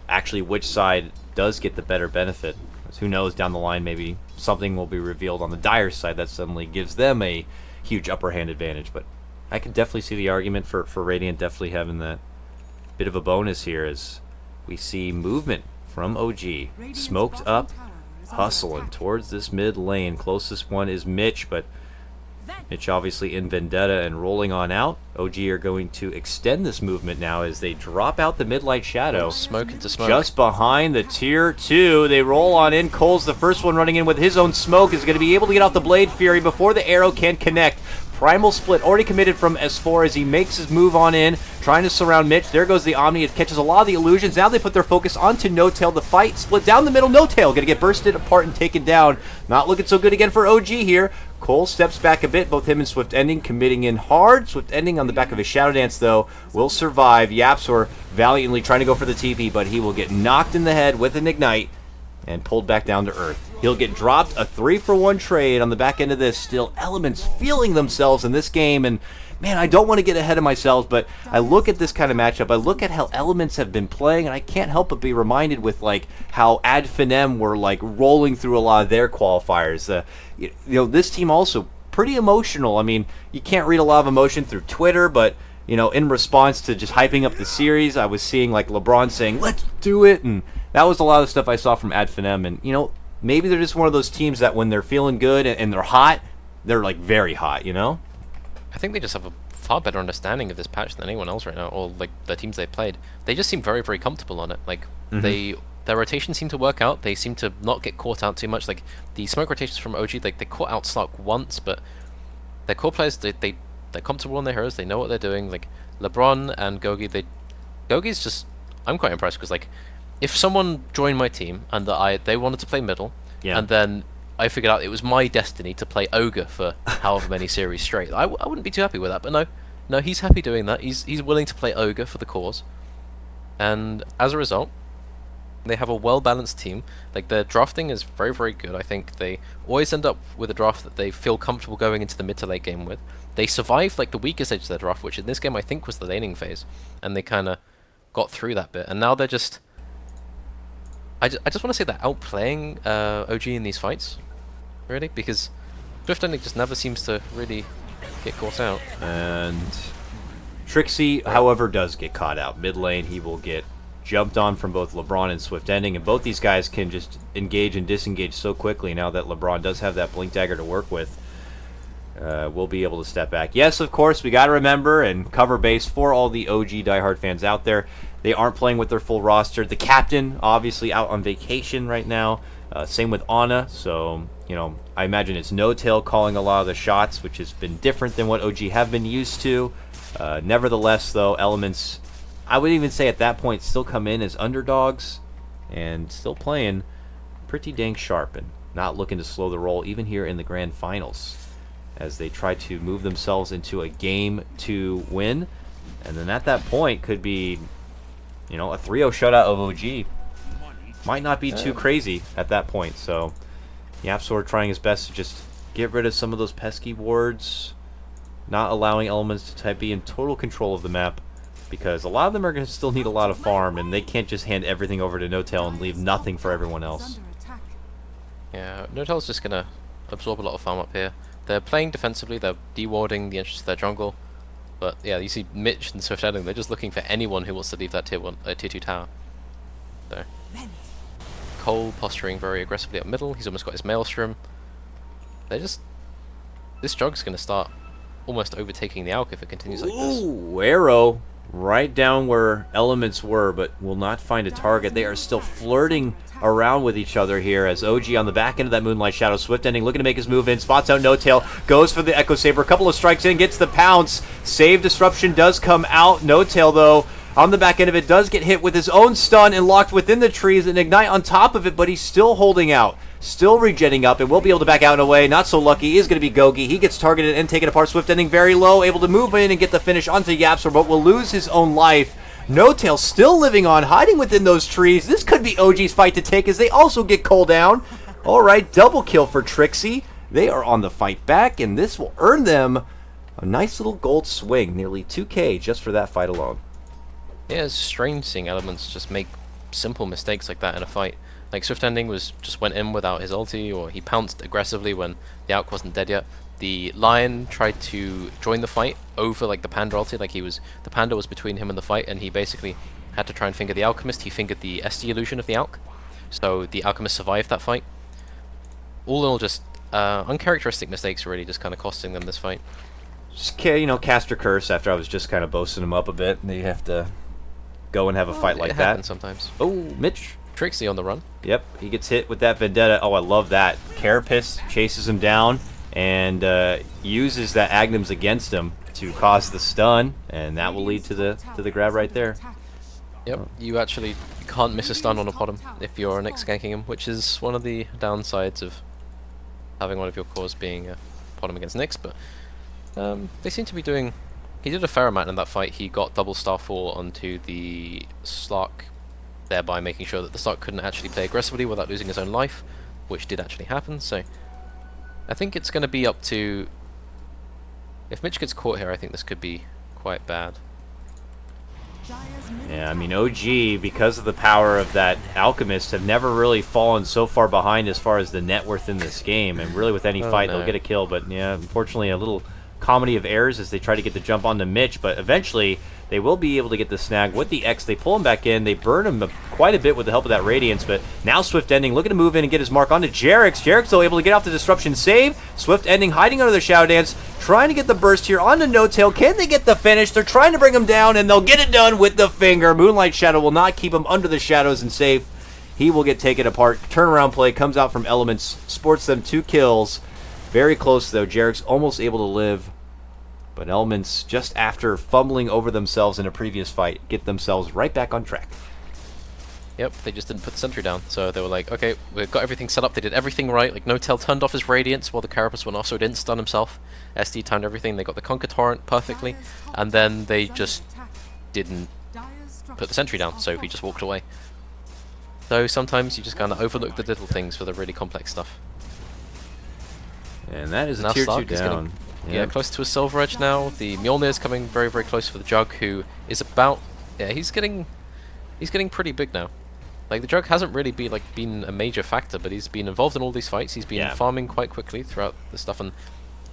actually which side does get the better benefit. Who knows, down the line maybe something will be revealed on the Dire side that suddenly gives them a huge upper hand advantage. But I can definitely see the argument for Radiant definitely having that bit of a bonus here as we see movement from OG. Smoked up, hustling towards this mid lane. Closest one is Mitch, but Mitch obviously in Vendetta and rolling on out. OG are going to extend this movement now as they drop out the mid-light shadow. Smoke into smoke. Just behind the tier 2. They roll on in. Cole's the first one running in with his own smoke. Is going to be able to get out the Blade Fury before the arrow can connect. Primal Split already committed from S4 as he makes his move on in, trying to surround Mitch. There goes the Omni. It catches a lot of the illusions. Now they put their focus onto No-Tail. The fight split down the middle. No-Tail going to get bursted apart and taken down. Not looking so good again for OG here. Cole steps back a bit, both him and Swift Ending committing in hard. Swift Ending on the back of his Shadow Dance, though, will survive. Yapsor valiantly trying to go for the TP, but he will get knocked in the head with an Ignite and pulled back down to earth. He'll get dropped. A 3-for-1 trade on the back end of this. Still, Elements feeling themselves in this game, and man, I don't want to get ahead of myself, but I look at this kind of matchup. I look at how Elements have been playing, and I can't help but be reminded with like how Ad Finem were like rolling through a lot of their qualifiers. You know, this team also pretty emotional. I mean, you can't read a lot of emotion through Twitter, but you know, in response to just hyping up the series, I was seeing like LeBron saying, "Let's do it," and that was a lot of stuff I saw from Ad Finem. And you know, maybe they're just one of those teams that when they're feeling good and they're hot, they're like very hot. You know. I think they just have a far better understanding of this patch than anyone else right now, or like the teams they played. They just seem very, very comfortable on it. Like their rotations seem to work out. They seem to not get caught out too much. Like the smoke rotations from OG, like they caught out Slark once, but their core players, they're comfortable on their heroes. They know what they're doing. Like LeBron and Gogi, Gogi's just, I'm quite impressed because like if someone joined my team and they wanted to play middle, and then I figured out it was my destiny to play Ogre for however many series straight, I wouldn't be too happy with that. But no, he's happy doing that. He's willing to play Ogre for the cause, and as a result, they have a well-balanced team. Like their drafting is very, very good. I think they always end up with a draft that they feel comfortable going into the mid to late game with. They survived like the weakest edge of their draft, which in this game I think was the laning phase, and they kind of got through that bit. And now they're just, I just want to say they're outplaying OG in these fights, really, because Swift Ending just never seems to really get caught out. And Trixie, however, does get caught out. Mid lane, he will get jumped on from both LeBron and Swift Ending, and both these guys can just engage and disengage so quickly now that LeBron does have that Blink Dagger to work with. We'll be able to step back. Yes, of course, we got to remember and cover base for all the OG diehard fans out there. They aren't playing with their full roster. The captain, obviously, out on vacation right now. Same with Ana, so, you know, I imagine it's No-Tail calling a lot of the shots, which has been different than what OG have been used to. Nevertheless, though, Elements, I would even say at that point, still come in as underdogs and still playing pretty dang sharp and not looking to slow the roll even here in the grand finals as they try to move themselves into a game to win. And then at that point could be, you know, a 3-0 shutout of OG. Might not be too crazy at that point. So Yapsor trying his best to just get rid of some of those pesky wards, not allowing Elements to be in total control of the map, because a lot of them are going to still need a lot of farm, and they can't just hand everything over to No-Tail and leave nothing for everyone else. Yeah, No-Tail's just going to absorb a lot of farm up here. They're playing defensively, they're dewarding the entrance to their jungle, but yeah, you see Mitch and Swift Ending, they're just looking for anyone who wants to leave that tier 2 tower. So Cole posturing very aggressively up middle, he's almost got his Maelstrom. They're just, this jug's going to start almost overtaking the Alk if it continues like this. Ooh, arrow right down where Elements were, but will not find a target. They are still flirting around with each other here as OG on the back end of that Moonlight Shadow. Swift Ending looking to make his move in, spots out No-Tail, goes for the Echo Saber, a couple of strikes in, gets the pounce. Save Disruption does come out. No-Tail, though, on the back end of it, does get hit with his own stun and locked within the trees and Ignite on top of it, but he's still holding out. Still regenning up and will be able to back out in a way. Not so lucky is going to be Gogi. He gets targeted and taken apart. Swift Ending very low, able to move in and get the finish onto Yapsor, but will lose his own life. No-Tail still living on, hiding within those trees. This could be OG's fight to take as they also get Cole down. Alright, double kill for Trixie. They are on the fight back, and this will earn them a nice little gold swing. Nearly 2K just for that fight alone. Yeah, it's strange seeing Elements just make simple mistakes like that in a fight. Like Swift Ending just went in without his ulti, or he pounced aggressively when the Alk wasn't dead yet. The Lion tried to join the fight over like the Panda ulti, like the Panda was between him and the fight, and he basically had to try and finger the Alchemist. He fingered the SD illusion of the Alk, so the Alchemist survived that fight. All in all, just uncharacteristic mistakes really just kind of costing them this fight. Just, cast your curse after I was just kind of boasting him up a bit, and they have to go and have a fight like It that. happens sometimes. Oh, Mitch. Trixie on the run. Yep, he gets hit with that Vendetta. Oh, I love that. Carapace chases him down and uses that Agnums against him to cause the stun, and that will lead to the grab right there. Yep, you actually can't miss a stun on a bottom if you're Nyx ganking him, which is one of the downsides of having one of your cores being bottom against Nyx, but they seem to be doing... He did a fair amount in that fight. He got double Starfall onto the Slark, thereby making sure that the Slark couldn't actually play aggressively without losing his own life, which did actually happen, so... I think it's going to be up to... If Mitch gets caught here, I think this could be quite bad. Yeah, I mean, OG, because of the power of that Alchemist, have never really fallen so far behind as far as the net worth in this game, and really with any fight, they'll get a kill, but yeah, unfortunately a little comedy of errors as they try to get the jump onto Mitch, but eventually they will be able to get the snag with the X. They pull him back in, they burn him quite a bit with the help of that Radiance, but now Swift Ending looking to move in and get his mark onto Jerix. Jerix though able to get off the Disruption save. Swift Ending hiding under the Shadow Dance, trying to get the burst here onto No Tail. Can they get the finish? They're trying to bring him down, and they'll get it done with the finger. Moonlight Shadow will not keep him under the shadows and safe. He will get taken apart. Turnaround play comes out from Elements, sports them 2 kills. Very close though. Jerix almost able to live. But Elements, just after fumbling over themselves in a previous fight, get themselves right back on track. Yep, they just didn't put the sentry down, so they were like, okay, we've got everything set up, they did everything right, like No Tail turned off his Radiance while the Carapace went off so he didn't stun himself. SD timed everything, they got the Conquer Torrent perfectly, and then they just didn't put the sentry down, so he just walked away. So sometimes you just kind of overlook the little things for the really complex stuff. And that is Now a tier 2 Slark is down. getting, yeah, close to a Silver Edge now. The Mjolnir is coming very, very close for the Jug, who is about... Yeah, he's getting pretty big now. Like, the Jug hasn't really been a major factor, but he's been involved in all these fights. He's been farming quite quickly throughout the stuff, and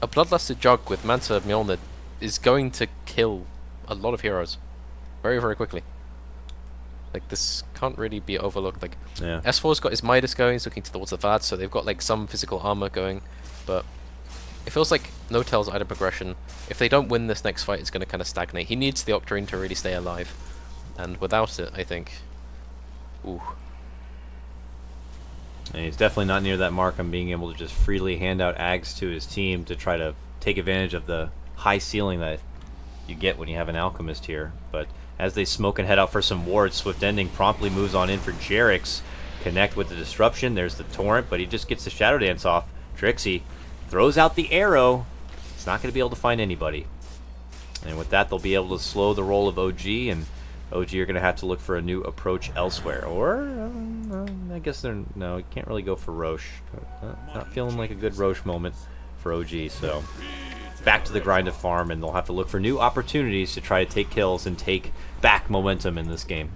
a Bloodlusted Jug with Manta Mjolnir is going to kill a lot of heroes very, very quickly. Like, this can't really be overlooked. Like, S4's got his Midas going, he's looking towards the Vlad, so they've got, like, some physical armor going, but it feels like No Tail's item progression, if they don't win this next fight, it's going to kind of stagnate. He needs the Octarine to really stay alive, and without it, I think... Ooh. And he's definitely not near that mark on being able to just freely hand out Ags to his team to try to take advantage of the high ceiling that you get when you have an Alchemist here. But as they smoke and head out for some wards, Swift Ending promptly moves on in for Jerix. Connect with the Disruption, there's the Torrent, but he just gets the Shadow Dance off. Trixie throws out the arrow. It's not going to be able to find anybody. And with that, they'll be able to slow the roll of OG, and OG are going to have to look for a new approach elsewhere. Or, I guess they're... No, you can't really go for Roche. Not feeling like a good Roche moment for OG, so... Back to the grind of farm, and they'll have to look for new opportunities to try to take kills and take back momentum in this game.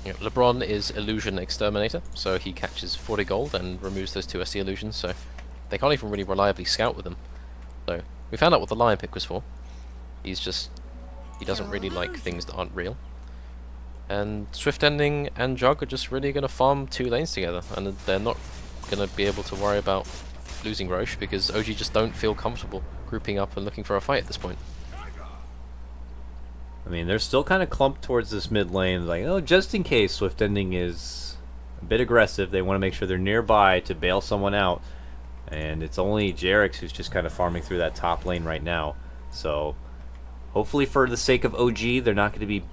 Yeah, LeBron is Illusion Exterminator, so he catches 40 gold and removes those 2 SC illusions, so they can't even really reliably scout with them. So, we found out what the Lion pick was for. He's just... He doesn't really like things that aren't real. And Swift Ending and Jug are just really going to farm 2 lanes together, and they're not going to be able to worry about losing Roche, because OG just don't feel comfortable grouping up and looking for a fight at this point. I mean, they're still kind of clumped towards this mid lane, like, oh, just in case Swift Ending is a bit aggressive, they want to make sure they're nearby to bail someone out. And it's only Jerix who's just kind of farming through that top lane right now. So, hopefully for the sake of OG, they're not going to be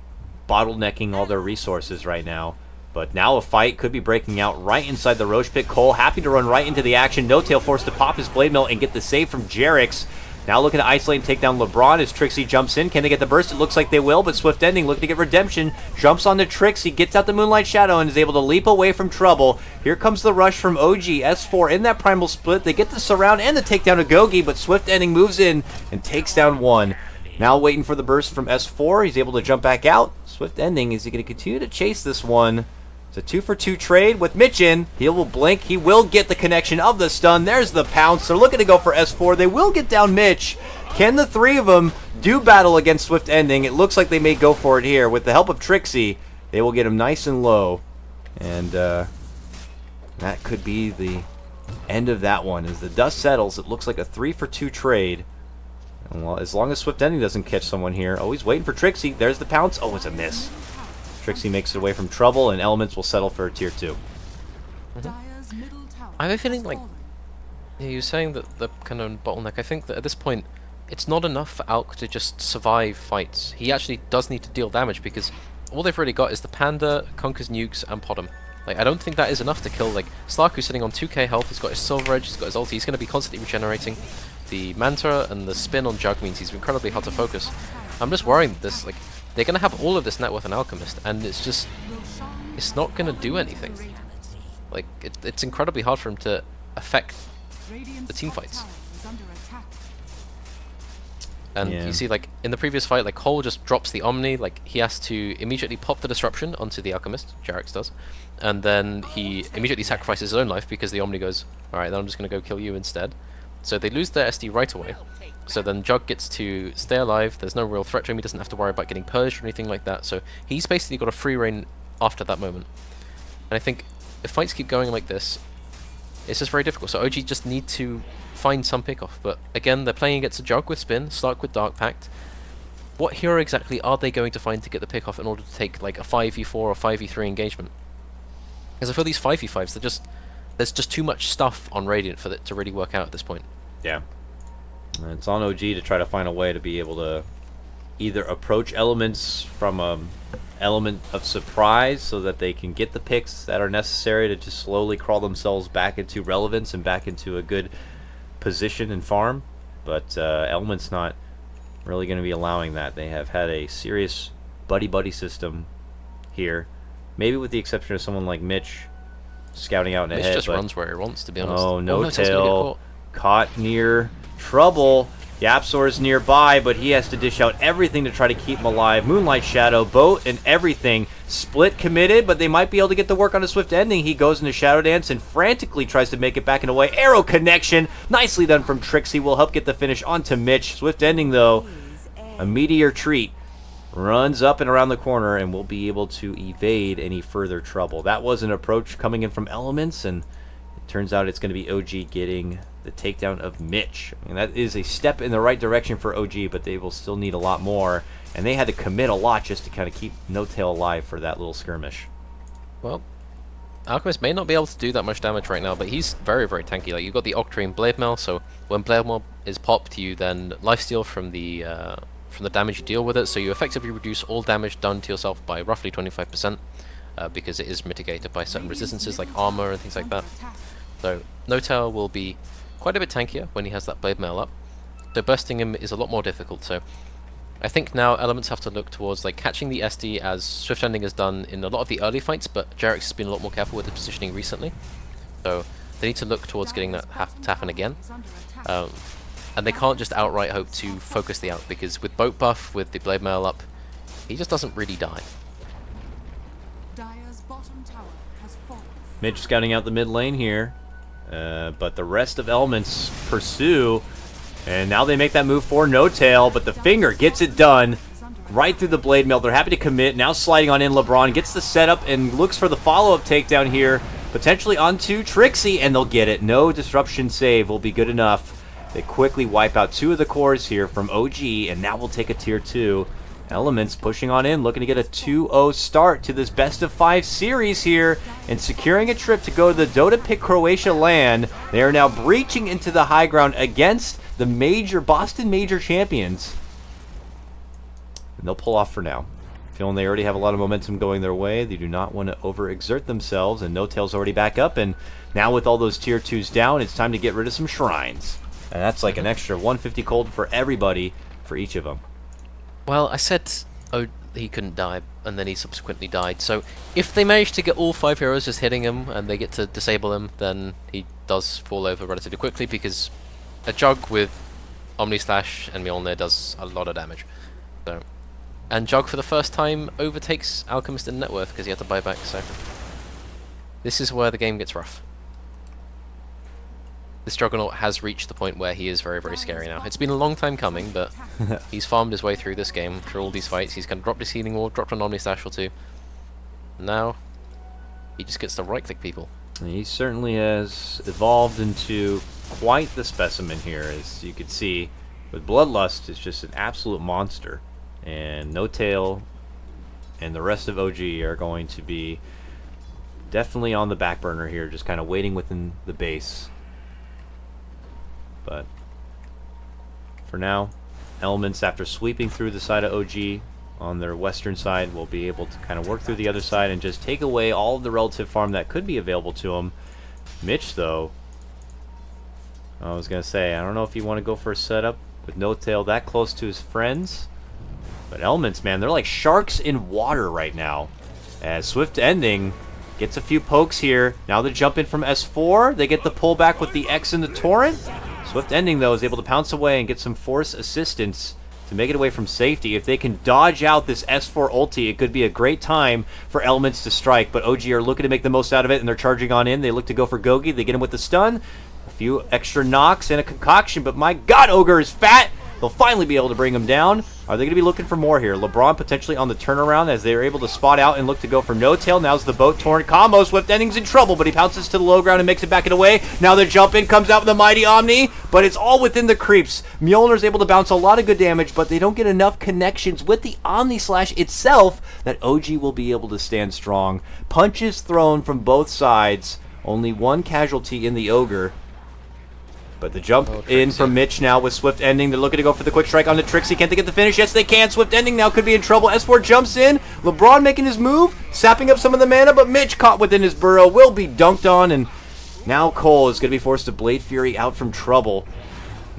bottlenecking all their resources right now. But now a fight could be breaking out right inside the Roche pit. Cole happy to run right into the action. No Tail forced to pop his Blade Mill and get the save from Jerix. Now looking to isolate and take down LeBron as Trixie jumps in. Can they get the burst? It looks like they will, but Swift Ending looking to get redemption. Jumps onto Trixie, gets out the Moonlight Shadow, and is able to leap away from trouble. Here comes the rush from OG. S4 in that primal split. They get the surround and the takedown of Gogi, but Swift Ending moves in and takes down one. Now waiting for the burst from S4. He's able to jump back out. Swift ending. Is he going to continue to chase this one? It's a 2-for-2 trade with Mitch in. He will blink. He will get the connection of the stun. There's the pounce. They're looking to go for S4. They will get down Mitch. Can the three of them do battle against Swift ending? It looks like they may go for it here. With the help of Trixie, they will get him nice and low. And that could be the end of that one. As the dust settles, it looks like a 3-for-2 trade. And well, as long as Swift ending doesn't catch someone here. Oh, he's waiting for Trixie. There's the pounce. Oh, it's a miss. Trixie makes it away from trouble, and Elements will settle for a tier 2. I have a feeling like you're saying that the kind of bottleneck. I think that at this point, it's not enough for Alk to just survive fights. He actually does need to deal damage because all they've really got is the Panda, Conker's Nukes, and Potom. Like, I don't think that is enough to kill. Like, Slark, who's sitting on 2k health, he's got his Silver Edge, he's got his ulti, he's going to be constantly regenerating. The Manta and the spin on Jug means he's incredibly hard to focus. I'm just worrying that this, like, they're going to have all of this net worth an Alchemist, and it's just, it's not going to do anything. Like, it's incredibly hard for him to affect the team fights. And you see, like, in the previous fight, like, Cole just drops the Omni, like, he has to immediately pop the Disruption onto the Alchemist, Jarex does, and then he immediately sacrifices his own life because the Omni goes, alright, then I'm just going to go kill you instead. So they lose their SD right away. So then Jug gets to stay alive, there's no real threat to him, he doesn't have to worry about getting purged or anything like that, so he's basically got a free reign after that moment. And I think if fights keep going like this, it's just very difficult, so OG just need to find some pickoff. But again, they're playing against a Jug with Spin, Slark with Dark Pact. What hero exactly are they going to find to get the pickoff in order to take like a 5v4 or 5v3 engagement? Because I feel these 5v5s, there's just too much stuff on Radiant for it to really work out at this point. Yeah. And it's on OG to try to find a way to be able to either approach Elements from an element of surprise so that they can get the picks that are necessary to just slowly crawl themselves back into relevance and back into a good position and farm. But Elements not really going to be allowing that. They have had a serious buddy-buddy system here. Maybe with the exception of someone like Mitch scouting out in Mitch ahead. just runs where he wants, to be honest. Oh, no tail. Caught near trouble. Yapsor's nearby, but he has to dish out everything to try to keep him alive. Moonlight Shadow, boat, and everything. Split committed, but they might be able to get the work on a Swift ending. He goes into Shadow Dance and frantically tries to make it back and away. Arrow connection. Nicely done from Trixie. Will help get the finish onto Mitch. Swift ending, though. A meteor treat. Runs up and around the corner and will be able to evade any further trouble. That was an approach coming in from Elements, and it turns out it's going to be OG getting the takedown of Mitch. I mean, that is a step in the right direction for OG, but they will still need a lot more. And they had to commit a lot just to kind of keep No Tail alive for that little skirmish. Well, Alchemist may not be able to do that much damage right now, but he's very, very tanky. Like, you've got the Octarine Blade Mail, so when Blade Mail is popped, you then lifesteal from the damage you deal with it, so you effectively reduce all damage done to yourself by roughly 25%, because it is mitigated by certain resistances like armor and things like that. So No Tail will be quite a bit tankier when he has that Blade Mail up, though bursting him is a lot more difficult. So I think now Elements have to look towards like catching the SD, as Swift Ending has done in a lot of the early fights, but Jarex has been a lot more careful with his positioning recently, so they need to look towards getting that to happen again. And they can't just outright hope to focus the out, because with Boat Buff, with the Blade Mail up, he just doesn't really die. Mitch scouting out the mid lane here, but the rest of Elements pursue, and now they make that move for No Tail, but the finger gets it done right through the Blade Mail. They're happy to commit, now sliding on in. LeBron gets the setup and looks for the follow-up takedown here, potentially onto Trixie, and they'll get it. No disruption save will be good enough. They quickly wipe out 2 of the cores here from OG, and now we'll take a tier 2. Elements pushing on in, looking to get a 2-0 start to this best-of-5 series here, and securing a trip to go to the Dota Pit Croatia LAN. They are now breaching into the high ground against the Boston Major champions. And they'll pull off for now. Feeling they already have a lot of momentum going their way. They do not want to overexert themselves, and No Tail's already back up, and now with all those tier 2s down, it's time to get rid of some shrines. And that's like an extra 150 cold for everybody for each of them. Well, I said he couldn't die, and then he subsequently died. So if they manage to get all 5 heroes just hitting him, and they get to disable him, then he does fall over relatively quickly, because a Jug with Omni Slash and Mjolnir does a lot of damage. So, and Jug for the first time overtakes Alchemist in net worth because he had to buy back. So this is where the game gets rough. This Juggernaut has reached the point where he is very, very scary now. It's been a long time coming, but he's farmed his way through this game, through all these fights. He's kind of dropped his healing wall, dropped an Omni Slash or two. Now, he just gets to right-click people. He certainly has evolved into quite the specimen here, as you can see. With Bloodlust, it's just an absolute monster. And No Tail and the rest of OG are going to be definitely on the back burner here, just kind of waiting within the base. But for now, Elements, after sweeping through the side of OG on their western side, will be able to kind of work through the other side and just take away all of the relative farm that could be available to them. Mitch, though, I was going to say, I don't know if you want to go for a setup with No Tail that close to his friends. But Elements, man, they're like sharks in water right now. As Swift Ending gets a few pokes here. Now they jump in from S4. They get the pullback with the X in the Torrent. Swift Ending, though, is able to pounce away and get some force assistance to make it away from safety. If they can dodge out this S4 ulti, it could be a great time for Elements to strike. But OG are looking to make the most out of it, and they're charging on in. They look to go for Gogi. They get him with the stun. A few extra knocks and a concoction, but my god, Ogre is fat! They'll finally be able to bring him down. Are they going to be looking for more here? LeBron potentially on the turnaround as they are able to spot out and look to go for No Tail. Now's the boat torrent combo. Swift Ending's in trouble, but he pounces to the low ground and makes it back and away. Now the jump in comes out with the mighty Omni, but it's all within the creeps. Mjolnir's able to bounce a lot of good damage, but they don't get enough connections with the Omni Slash itself that OG will be able to stand strong. Punches thrown from both sides. Only one casualty in the Ogre. But the jump in from Mitch now with Swift Ending. They're looking to go for the quick strike on the Trixie. Can't they get the finish? Yes, they can. Swift Ending now could be in trouble. S4 jumps in. LeBron making his move, sapping up some of the mana, but Mitch caught within his burrow. Will be dunked on, and now Cole is going to be forced to Blade Fury out from trouble.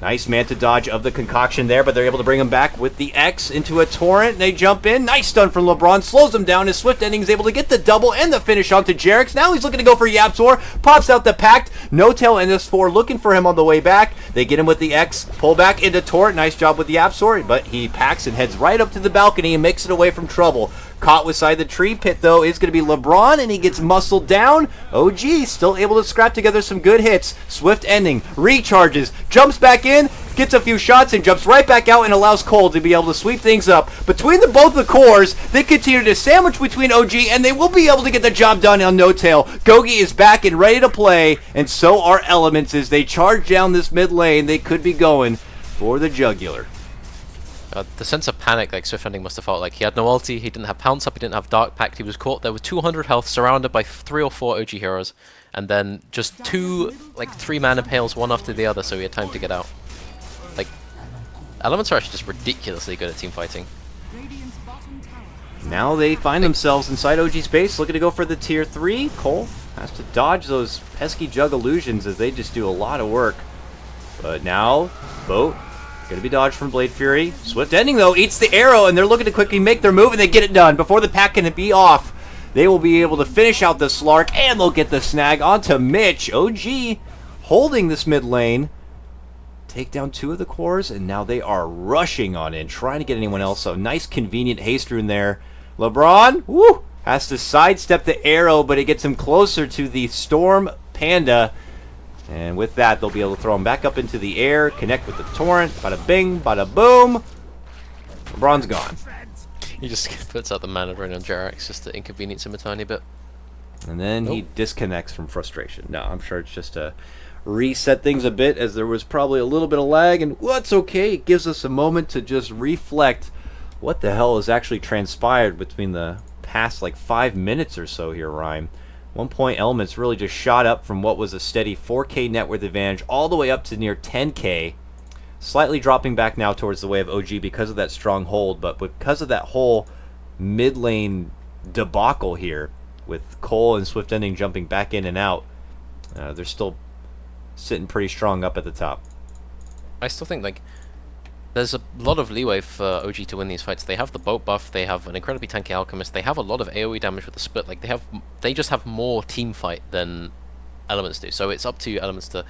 Nice Manta dodge of the concoction there, but they're able to bring him back with the X into a Torrent. They jump in. Nice stun from LeBron. Slows him down as Swift Ending is able to get the double and the finish onto Jerix. Now he's looking to go for Yapzor. Pops out the Pact. No Tail and S4 looking for him on the way back. They get him with the X. Pull back into Torrent. Nice job with the Yapzor, but he packs and heads right up to the balcony and makes it away from trouble. Caught beside the tree pit, though, is going to be LeBron, and he gets muscled down. OG still able to scrap together some good hits. Swift Ending recharges, jumps back in, gets a few shots, and jumps right back out and allows Cole to be able to sweep things up. Between both the cores, they continue to sandwich between OG, and they will be able to get the job done on No Tail. Gogi is back and ready to play, and so are Elements as they charge down this mid lane. They could be going for the jugular. The sense of panic like Swift Ending must have felt. Like he had no ulti, he didn't have Pounce Up, he didn't have Dark Pact, he was caught there with 200 health, surrounded by 3 or 4 OG heroes, and then just 2 like 3 mana pails, one after the other, so he had time to get out. Like, Elements are actually just ridiculously good at team fighting. Now they find themselves inside OG space, looking to go for the tier 3. Cole has to dodge those pesky Jug illusions as they just do a lot of work. But now, Boat going to be dodged from Blade Fury. Swift Ending, though, eats the arrow, and they're looking to quickly make their move, and they get it done. Before the pack can be off, they will be able to finish out the Slark, and they'll get the snag onto Mitch. OG holding this mid lane. Take down 2 of the cores, and now they are rushing on in, trying to get anyone else. So nice, convenient haste rune there. LeBron, woo, has to sidestep the arrow, but it gets him closer to the Storm Panda. And with that, they'll be able to throw him back up into the air, connect with the Torrent. Bada bing, bada boom. LeBron's gone. He just puts out the mana rune on Jerax just to inconvenience him a tiny bit. And then he disconnects from frustration. No, I'm sure it's just to reset things a bit, as there was probably a little bit of lag. And what's okay, it gives us a moment to just reflect what the hell has actually transpired between the past like 5 minutes or so here, Rhyme. 1 point Elements really just shot up from what was a steady 4K net worth advantage all the way up to near 10K. Slightly dropping back now towards the way of OG because of that strong hold, but because of that whole mid lane debacle here, with Cole and Swift Ending jumping back in and out, they're still sitting pretty strong up at the top. I still think like there's a lot of leeway for OG to win these fights. They have the boat buff, they have an incredibly tanky Alchemist, they have a lot of AoE damage with the split. Like they just have more team fight than Elements do. So it's up to Elements to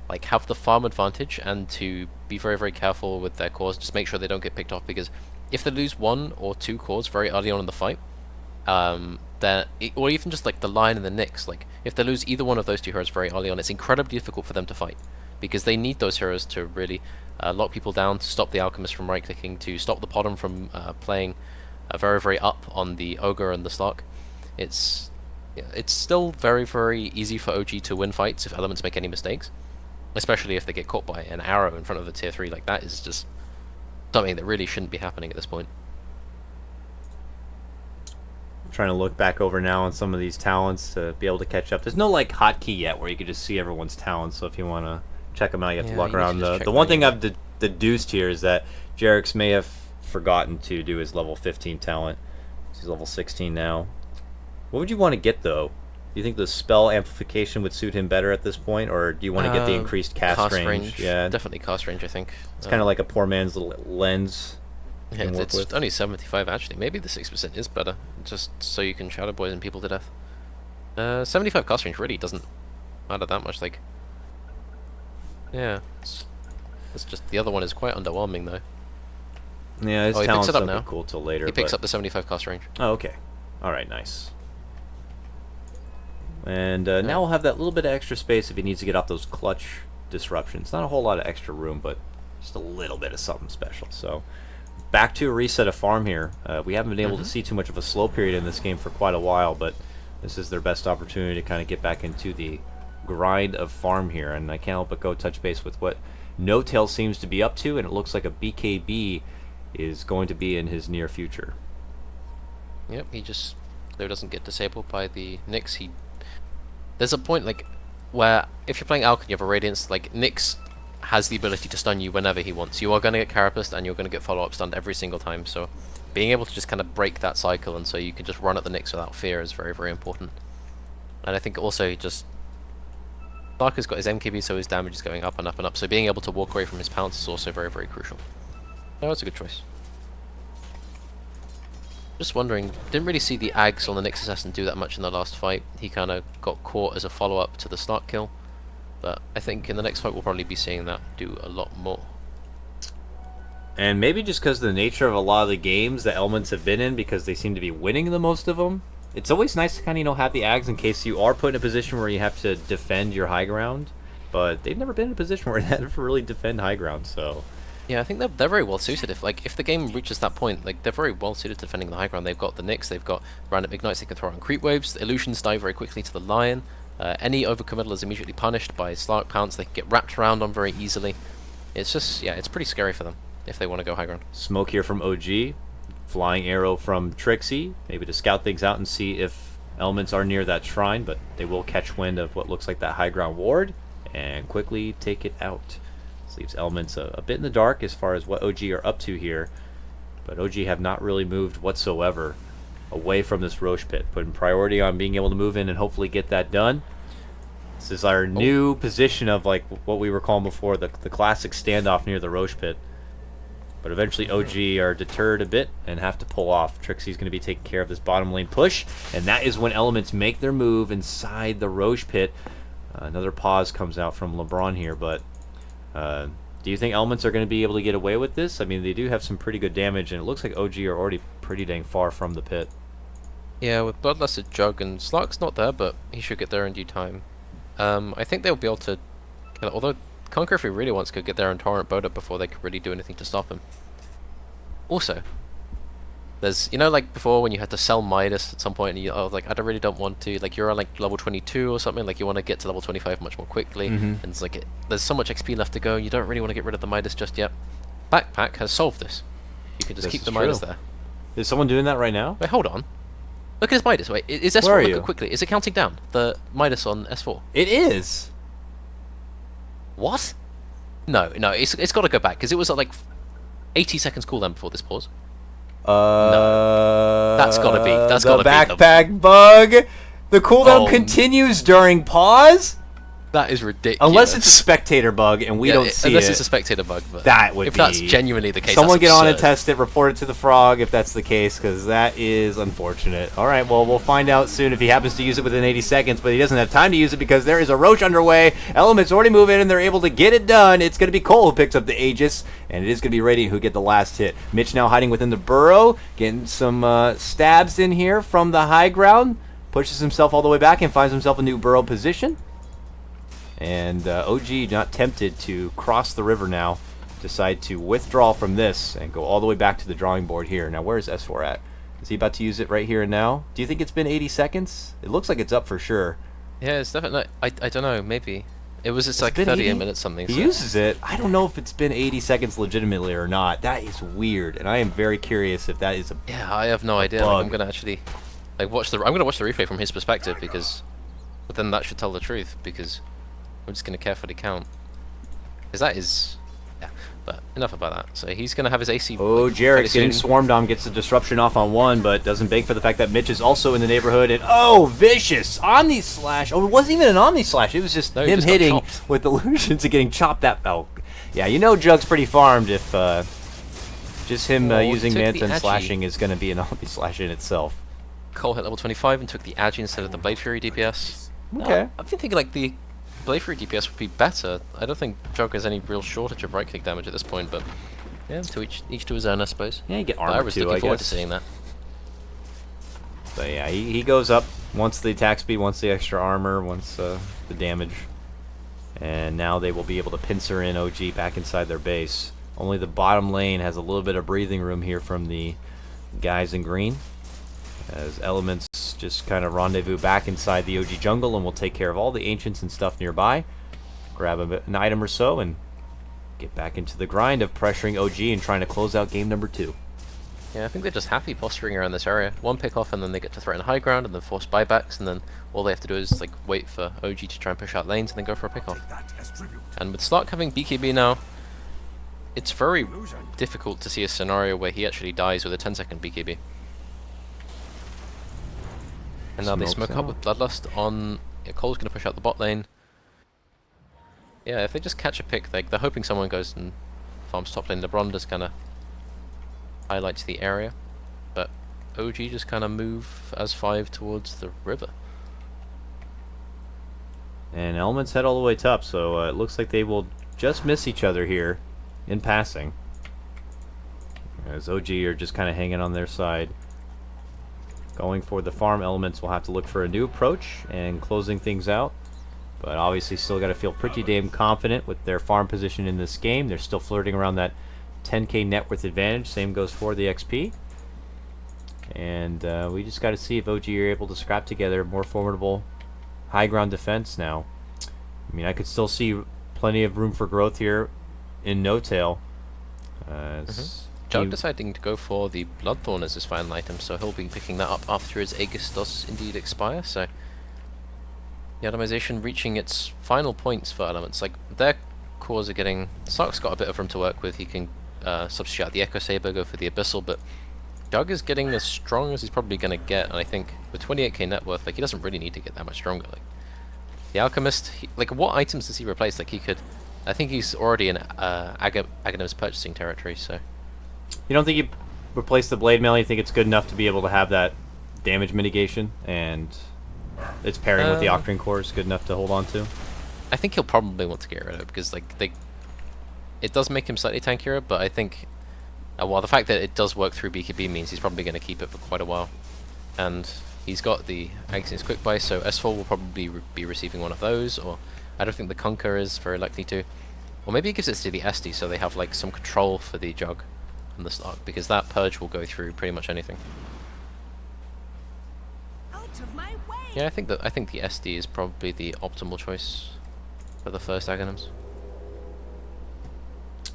like have the farm advantage and to be very, very careful with their cores. Just make sure they don't get picked off, because if they lose 1 or 2 cores very early on in the fight, or even just like the Lion and the Nyx, like if they lose either one of those 2 heroes very early on, it's incredibly difficult for them to fight, because they need those heroes to really lock people down, to stop the Alchemist from right-clicking, to stop the Potom from playing very, very up on the Ogre and the Slark. It's still very, very easy for OG to win fights if Elements make any mistakes, especially if they get caught by an arrow in front of a tier 3. Like, that is just something that really shouldn't be happening at this point. I'm trying to look back over now on some of these talents to be able to catch up. There's no like hotkey yet where you can just see everyone's talents, so if you want to check them out, you have to walk around. The one thing I've deduced here is that Jerax may have forgotten to do his level 15 talent. He's level 16 now. What would you want to get, though? Do you think the spell amplification would suit him better at this point, or do you want to get the increased cast range? Yeah, definitely cast range, I think. It's kind of like a poor man's little lens. Yeah, it's only 75 actually. Maybe the 6% is better, just so you can shadow poison people to death. 75 cast range really doesn't matter that much. Like, yeah, it's just the other one is quite underwhelming though. Yeah, his he picks talents it up don't now. be cool till later. He picks up the 75 cast range. Oh, okay. All right, nice. And now we'll have that little bit of extra space if he needs to get off those clutch disruptions. Not a whole lot of extra room, but just a little bit of something special. So back to a reset of farm here. We haven't been able to see too much of a slow period in this game for quite a while, but this is their best opportunity to kind of get back into the grind of farm here. And I can't help but go touch base with what No Tail seems to be up to, and it looks like a BKB is going to be in his near future. Yep, he just doesn't get disabled by the Nyx. There's a point like where if you're playing Alc and you have a Radiance, like Nyx has the ability to stun you whenever he wants. You are going to get Carapaced and you're going to get follow-up stunned every single time, so being able to just kind of break that cycle and so you can just run at the Nyx without fear is very, very important. And I think also just Dark has got his MKB, so his damage is going up and up and up, so being able to walk away from his pounce is also very, very crucial. No, that's a good choice. Just wondering, didn't really see the Ags on the Nyx Assassin do that much in the last fight. He kind of got caught as a follow-up to the Slark kill. But I think in the next fight we'll probably be seeing that do a lot more. And maybe just because of the nature of a lot of the games that Elements have been in, because they seem to be winning the most of them, it's always nice to kind of, have the Ags in case you are put in a position where you have to defend your high ground. But they've never been in a position where they have to really defend high ground, so... Yeah, I think they're very well suited. If the game reaches that point, like they're very well suited to defending the high ground. They've got the Nyx, they've got random ignites they can throw on creep waves. The illusions die very quickly to the Lion. Any overcommittal is immediately punished by Slark pounce. They can get wrapped around on very easily. It's just, yeah, it's pretty scary for them if they want to go high ground. Smoke here from OG, flying arrow from Trixie, maybe to scout things out and see if Elements are near that shrine, but they will catch wind of what looks like that high ground ward and quickly take it out. Leaves Elements a bit in the dark as far as what OG are up to here, but OG have not really moved whatsoever away from this Roche pit, putting priority on being able to move in and hopefully get that done. This is our new position of like what we were calling before the classic standoff near the Roche pit, but eventually OG are deterred a bit and have to pull off. Trixie's going to be taking care of this bottom lane push, and that is when Elements make their move inside the Roche pit. Another pause comes out from LeBron here, but do you think Elements are going to be able to get away with this? I mean, they do have some pretty good damage, and it looks like OG are already pretty dang far from the pit. Yeah, with Bloodlusted Jug, and Slark's not there, but he should get there in due time. I think they'll be able to kill it, although Conquer, if he really wants, could get there and Torrent Boda before they could really do anything to stop him. Also, there's, like before when you had to sell Midas at some point and I really don't want to, like you're on like level 22 or something, like you want to get to level 25 much more quickly, and it's like there's so much XP left to go, you don't really want to get rid of the Midas just yet. Backpack has solved this. You can just keep the Midas there. Is someone doing that right now? Wait, hold on. Look at his Midas. Wait, is S4 look quickly? Is it counting down? The Midas on S4? It is. What? No, it's got to go back because it was at like 80 seconds cooldown before this pause. No, that's gotta be. That's gotta be the backpack bug. The cooldown continues during pause. That is ridiculous. Unless it's a spectator bug and we don't see unless it. it's a spectator bug. But that would if be... that's genuinely the case, Someone that's get on and absurd. test it, report it to the frog if that's the case, because that is unfortunate. All right, well, we'll find out soon if he happens to use it within 80 seconds, but he doesn't have time to use it because there is a roach underway. Elements already move in, and they're able to get it done. It's going to be Cole who picks up the Aegis, and it is going to be Radiant who get the last hit. Mitch now hiding within the burrow, getting some stabs in here from the high ground, pushes himself all the way back and finds himself a new burrow position. And OG, not tempted to cross the river now, decide to withdraw from this and go all the way back to the drawing board here. Now, where's S4 at? Is he about to use it right here and now? Do you think it's been 80 seconds? It looks like it's up for sure. Yeah, it's definitely. I don't know. Maybe it's like been 38 80? minutes something. He So. uses it. I don't know if it's been 80 seconds legitimately or not. That is weird, and I am very curious if that is a Yeah, I have no idea. Like, bug. I'm gonna actually watch the. I'm gonna watch the replay from his perspective but then that should tell the truth because I'm just gonna carefully count. Because that is. Yeah, but enough about that. So he's gonna have his AC. Oh, like, Jarek's fairly getting soon. swarmed on, gets the disruption off on one, but doesn't bank for the fact that Mitch is also in the neighborhood. And oh, vicious Omni Slash! Oh, it wasn't even an Omni Slash. It was just No, he him just got hitting chopped. with illusions and getting chopped. That yeah, you know Jug's pretty farmed if just him Oh, he using took the Manta and Agi. slashing is going to be an Omni Slash in itself. Cole hit level 25 and took the Agi instead of the Blade Fury DPS. Okay. I've been thinking like the Blade Fury DPS would be better. I don't think Jog has any real shortage of right click damage at this point, but yeah, to each to his own, I suppose. Yeah, you get But I armor was too, looking I forward to guess. seeing that. But yeah, he goes up, wants the attack speed, wants the extra armor, wants the damage. And now they will be able to pincer in OG back inside their base. Only the bottom lane has a little bit of breathing room here from the guys in green, as Elements just kind of rendezvous back inside the OG jungle, and we'll take care of all the ancients and stuff nearby. Grab an item or so and get back into the grind of pressuring OG and trying to close out game number 2. Yeah, I think they're just happy posturing around this area. One pick off and then they get to threaten high ground and then force buybacks, and then all they have to do is like wait for OG to try and push out lanes and then go for a pick off. And with Stark having BKB now, it's very difficult to see a scenario where he actually dies with a 10-second BKB. And now they Smokes smoke up out. with Bloodlust on... Yeah, Cole's going to push out the bot lane. Yeah, if they just catch a pick, like they're hoping someone goes and farms top lane. LeBron just kind of highlights the area. But OG just kind of move as 5 towards the river. And Elements head all the way top, so it looks like they will just miss each other here in passing. As OG are just kind of hanging on their side. Going for the farm. Elements will have to look for a new approach and closing things out. But obviously still got to feel pretty damn confident with their farm position in this game. They're still flirting around that 10k net worth advantage. Same goes for the XP. And we just got to see if OG are able to scrap together a more formidable high ground defense now. I mean, I could still see plenty of room for growth here in No Tail. Jug deciding to go for the Bloodthorn as his final item, so he'll be picking that up after his Aegis does indeed expire, so the atomization reaching its final points for Elements. Like, their cores are getting... Stark's got a bit of room to work with. He can substitute out the Echo Saber, go for the Abyssal, but Jug is getting as strong as he's probably going to get, and I think with 28k net worth, like, he doesn't really need to get that much stronger. Like, the Alchemist, like, what items does he replace? Like, he could... I think he's already in Aghanim's purchasing territory, so... You don't think you replace the blade mail? You think it's good enough to be able to have that damage mitigation, and its pairing with the Octane core is good enough to hold on to? I think he'll probably want to get rid of it because like it does make him slightly tankier, but I think while the fact that it does work through BKB means he's probably going to keep it for quite a while, and he's got the Aghanim quick buy, so S4 will probably be receiving one of those, or I don't think the Conquer is very likely to, or maybe he gives it to the SD so they have like some control for the Jug and the Stark, because that purge will go through pretty much anything. Yeah, I think the SD is probably the optimal choice for the first Aghanims.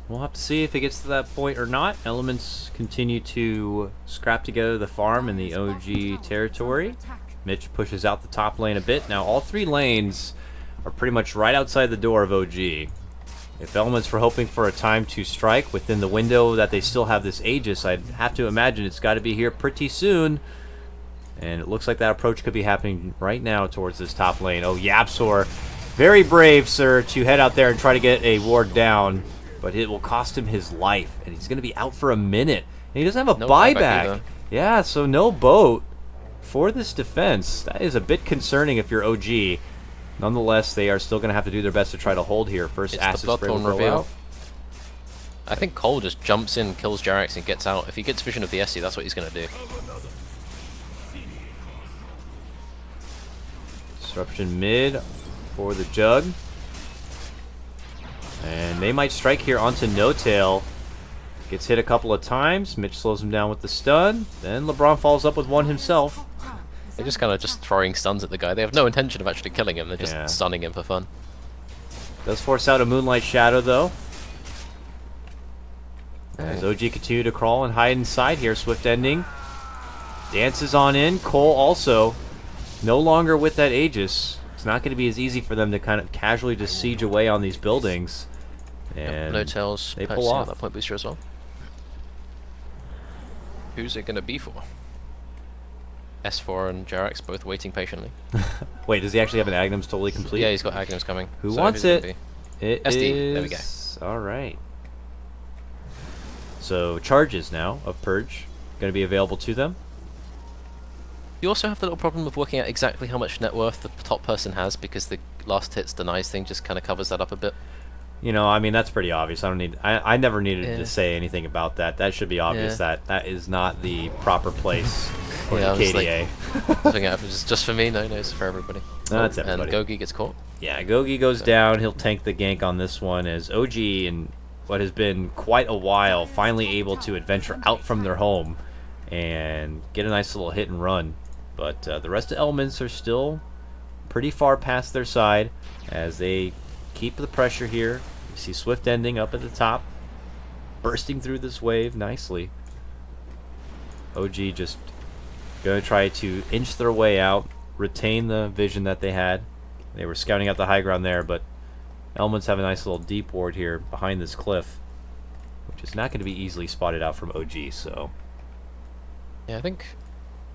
We'll have to see if it gets to that point or not. Elements continue to scrap together the farm in the OG territory. Mitch pushes out the top lane a bit. Now all 3 lanes are pretty much right outside the door of OG. If Elements were hoping for a time to strike within the window that they still have this Aegis, I'd have to imagine it's got to be here pretty soon. And it looks like that approach could be happening right now towards this top lane. Oh, Yapsor Very brave, sir, to head out there and try to get a ward down, but it will cost him his life, and he's going to be out for a minute. And he doesn't have a No buyback. buyback. Yeah, so no boat for this defense. That is a bit concerning if you're OG. Nonetheless, they are still going to have to do their best to try to hold here. First It's acid the spray will Bloodthorn go reveal. out. I think Cole just jumps in, kills Jarax, and gets out. If he gets vision of the SC, that's what he's going to do. Disruption mid for the Jug. And they might strike here onto No Tail. Gets hit a couple of times. Mitch slows him down with the stun. Then LeBron follows up with one himself. They're just kind of just throwing stuns at the guy. They have no intention of actually killing him. They're just Yeah. stunning him for fun. Does force out a Moonlight Shadow, though. As OG continue to crawl and hide inside here. Swift ending. Dances on in. Cole also no longer with that Aegis. It's not going to be as easy for them to kind of casually just siege away on these buildings. And No tails. they pull purchasing off. that point booster as well. Who's it going to be for? S4 and Jarax both waiting patiently. Wait, does he actually have an Agnum's totally complete? Yeah, he's got Agnes coming. Who So wants who's it it? gonna It SD, there we go. is- All right. So charges now of Purge going to be available to them. You also have the little problem of working out exactly how much net worth the top person has, because the last hits denies thing just kind of covers that up a bit. You know, I mean, that's pretty obvious. I never needed Yeah. to say anything about that. That should be obvious Yeah. that is not the proper place for Yeah, I the was like- KDA. Nothing happens just for me. No, it's for everybody. No, it's And everybody. Gogi gets caught. Yeah, Gogi goes down. He'll tank the gank on this one as OG, in what has been quite a while, finally able to adventure out from their home and get a nice little hit and run. But the rest of Elements are still pretty far past their side as they keep the pressure here. You see Swift ending up at the top, bursting through this wave nicely. OG just going to try to inch their way out, retain the vision that they had. They were scouting out the high ground there, but Elements have a nice little deep ward here behind this cliff, which is not going to be easily spotted out from OG, so... Yeah, I think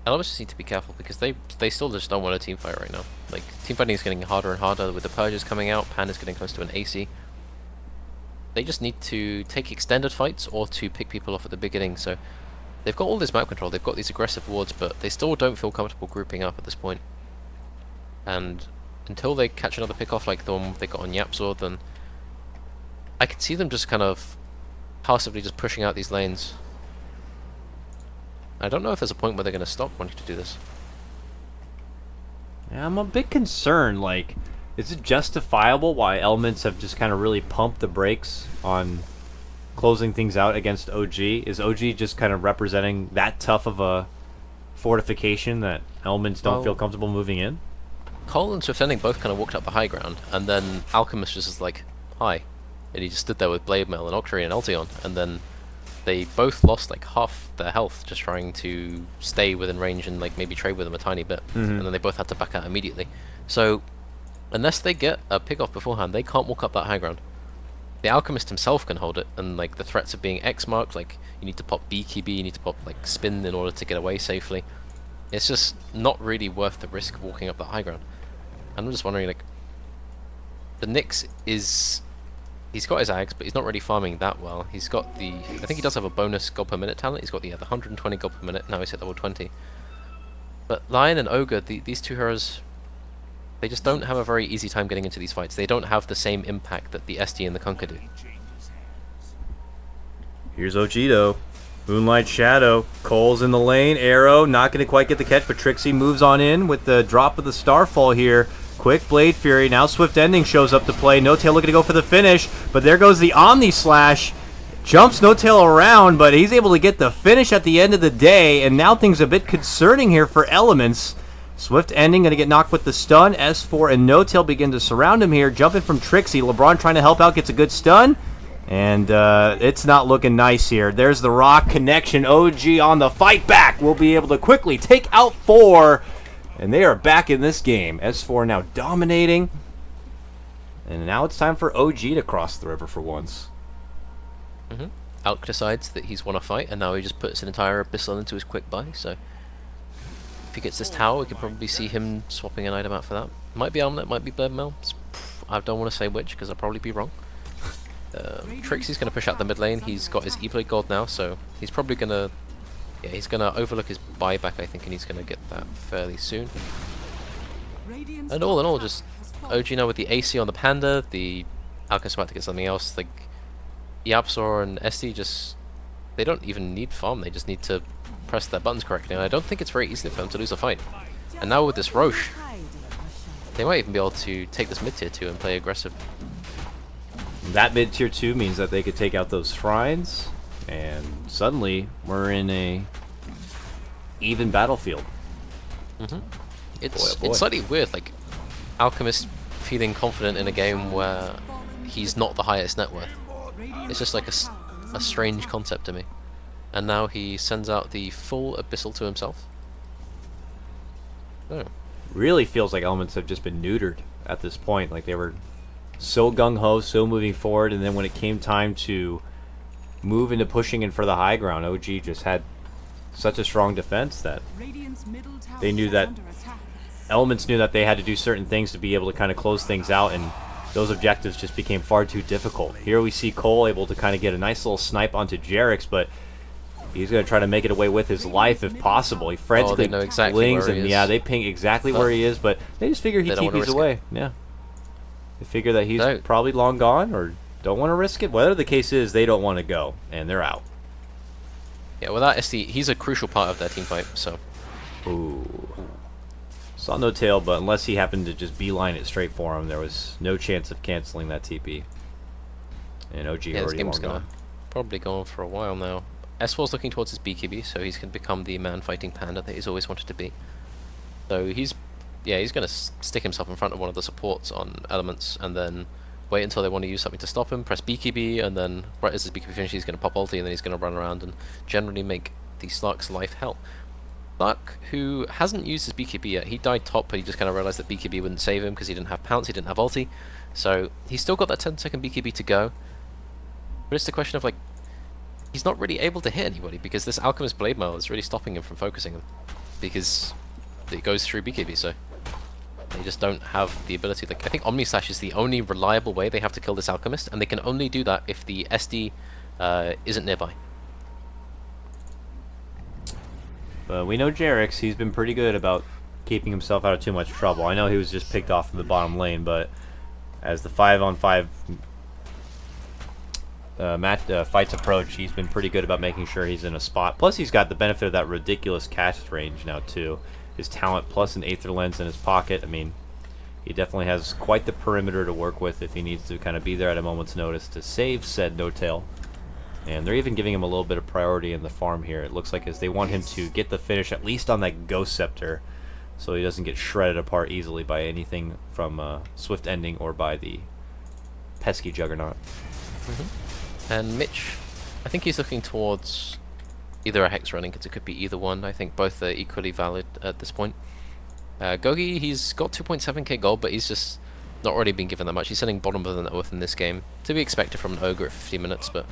Elements just need to be careful because they still just don't want a team fight right now. Like, team fighting is getting harder and harder with the purges coming out. Pan is getting close to an AC. They just need to take extended fights or to pick people off at the beginning. So they've got all this map control, they've got these aggressive wards, but they still don't feel comfortable grouping up at this point. And until they catch another pick off like the one they got on Yapzor, then I can see them just kind of passively just pushing out these lanes. I don't know if there's a point where they're going to stop wanting to do this. Yeah, I'm a bit concerned, like, is it justifiable why Elements have just kind of really pumped the brakes on closing things out against OG? Is OG just kind of representing that tough of a fortification that Elements don't feel Well- comfortable moving in? Cole and Swift Ending both kind of walked up the high ground, and then Alchemist just was like, hi. And he just stood there with Blade Mail and Octary and Eltion, and then they both lost like half their health just trying to stay within range and like maybe trade with them a tiny bit. And then they both had to back out immediately. So, unless they get a pick off beforehand, they can't walk up that high ground. The Alchemist himself can hold it, and like the threats of being X-marked, like you need to pop BKB, you need to pop like spin in order to get away safely. It's just not really worth the risk of walking up that high ground. And I'm just wondering, like, the Nyx is... He's got his Ags, but he's not really farming that well. He's got the... I think he does have a bonus gold per minute talent. He's got the 120 gold per minute. Now he's hit level 20. But Lion and Ogre, these two heroes, they just don't have a very easy time getting into these fights. They don't have the same impact that the SD and the Kunkka do. Here's Ochido. Moonlight Shadow. Cole's in the lane. Arrow not going to quite get the catch, but Trixie moves on in with the drop of the Starfall here. Quick Blade Fury. Now Swift Ending shows up to play. No Tail looking to go for the finish, but there goes the Omni Slash. Jumps No Tail around, but he's able to get the finish at the end of the day, and now things are a bit concerning here for Elements. Swift Ending going to get knocked with the stun. S4 and No Tail begin to surround him here. Jumping from Trixie. LeBron trying to help out, gets a good stun. And it's not looking nice here. There's the Rock connection. OG on the fight back. Will be able to quickly take out 4. And they are back in this game. S4 now dominating. And now it's time for OG to cross the river for once. Alk decides that he's won a fight, and now he just puts an entire Abyssal into his quick buy, so... If he gets this tower, we can probably see him swapping an item out for that. Might be Armlet, might be Blade Mail. It's I don't want to say which because I'll probably be wrong. Trixie's going to push out the mid lane. He's got his E-Blade gold now, so he's probably going to... Yeah, he's going to overlook his buyback, I think, and he's going to get that fairly soon. And all in all, just OG now with the AC on the Panda, the Alchemist about to get something else. Like, Yapsor and SD just... They don't even need farm, they just need to press their buttons correctly, and I don't think it's very easy for them to lose a fight. And now with this Roche, they might even be able to take this mid tier 2 and play aggressive. That mid tier 2 means that they could take out those shrines, and suddenly we're in a even battlefield. It's Boy, oh boy. it's slightly weird, like Alchemist feeling confident in a game where he's not the highest net worth. It's just like a strange concept to me. And now he sends out the full Abyssal to himself. Oh. Really feels like elements have just been neutered at this point. Like they were so gung-ho, so moving forward, and then when it came time to move into pushing in for the high ground, OG just had such a strong defense that they knew that elements knew that they had to do certain things to be able to kind of close things out, and those objectives just became far too difficult. Here we see Cole able to kind of get a nice little snipe onto Jerix, but he's going to try to make it away with his life if possible. He frantically they know exactly blings, where he and is. yeah, they ping exactly where he is, but they just figure he They don't wanna TPs risk away. Yeah. They figure that he's No. probably long gone or don't want to risk it. Whatever the case is, they don't want to go, and they're out. Yeah, without SD, he's a crucial part of their team fight, so... Ooh. Saw no tail, but unless he happened to just beeline it straight for him, there was no chance of canceling that TP. And OG Yeah, this already game's long gonna gone. probably go on for a while now. S4's looking towards his BKB, so he's going to become the man-fighting Panda that he's always wanted to be. So he's going to stick himself in front of one of the supports on elements, and then wait until they want to use something to stop him, press BKB, and then right as his BKB finishes, he's going to pop ulti, and then he's going to run around and generally make the Slark's life hell. Slark, who hasn't used his BKB yet, he died top, but he just kind of realized that BKB wouldn't save him because he didn't have Pounce, he didn't have ulti, so he's still got that 10-second BKB to go. But it's the question of, like, he's not really able to hit anybody because this Alchemist Blade Mail is really stopping him from focusing because it goes through BKB, so they just don't have the ability. Like, I think Omni Slash is the only reliable way they have to kill this Alchemist, and they can only do that if the SD isn't nearby. But we know Jerix, he's been pretty good about keeping himself out of too much trouble. I know he was just picked off in the bottom lane, but as the 5-on-5 fights approach, he's been pretty good about making sure he's in a spot. Plus, he's got the benefit of that ridiculous cast range now, too. His talent plus an Aether Lens in his pocket. I mean, he definitely has quite the perimeter to work with if he needs to kind of be there at a moment's notice to save said no-tail. And they're even giving him a little bit of priority in the farm here. It looks like as they want him to get the finish, at least on that Ghost Scepter, so he doesn't get shredded apart easily by anything from Swift Ending or by the pesky Juggernaut. And Mitch, I think he's looking towards either a Hex running, because it could be either one. I think both are equally valid at this point. Gogi, he's got 2.7k gold, but he's just not already been given that much. He's sitting bottom of the net worth in this game, to be expected from an Ogre at 50 minutes, but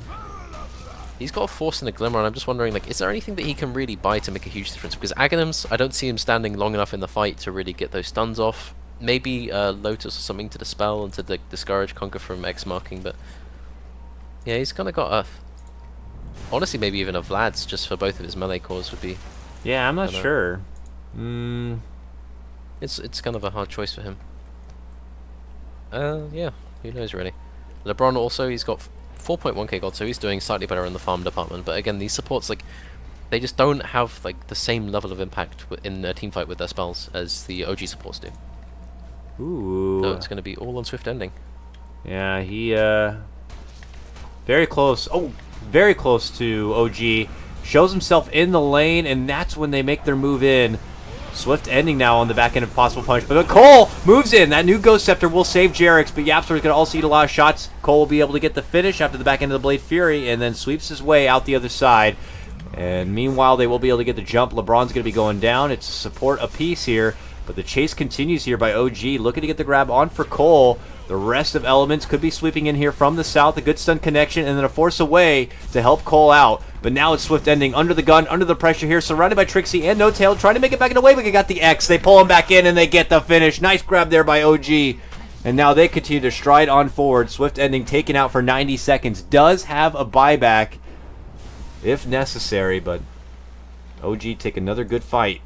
he's got a Force and a Glimmer, and I'm just wondering, like, is there anything that he can really buy to make a huge difference? Because Aghanims, I don't see him standing long enough in the fight to really get those stuns off. Maybe Lotus or something to dispel and to discourage Conquer from X marking, but yeah, he's kind of got a... Honestly, maybe even a Vlad's just for both of his melee cores would be... Yeah, I'm not sure. It's kind of a hard choice for him. Yeah, who knows really. LeBron also, he's got 4.1k gold, so he's doing slightly better in the farm department, but again, these supports, like, they just don't have, like, the same level of impact in a team fight with their spells as the OG supports do. Ooh. So it's going to be all on Swift Ending. Yeah, he, very close. Oh, very close to OG. Shows himself in the lane, and that's when they make their move in. Swift Ending now on the back end of possible punish. But Cole moves in. That new Ghost Scepter will save Jerix, but Yapsor is going to also eat a lot of shots. Cole will be able to get the finish after the back end of the Blade Fury, and then sweeps his way out the other side. And meanwhile, they will be able to get the jump. LeBron's going to be going down. It's support apiece here, but the chase continues here by OG, looking to get the grab on for Cole. The rest of Elements could be sweeping in here from the south. A good stun connection, and then a Force away to help Cole out. But now it's Swift Ending under the gun, under the pressure here, surrounded by Trixie and No Tail, trying to make it back in the way, but they got the X. They pull him back in, and they get the finish. Nice grab there by OG. And now they continue to stride on forward. Swift Ending taken out for 90 seconds. Does have a buyback if necessary, but OG take another good fight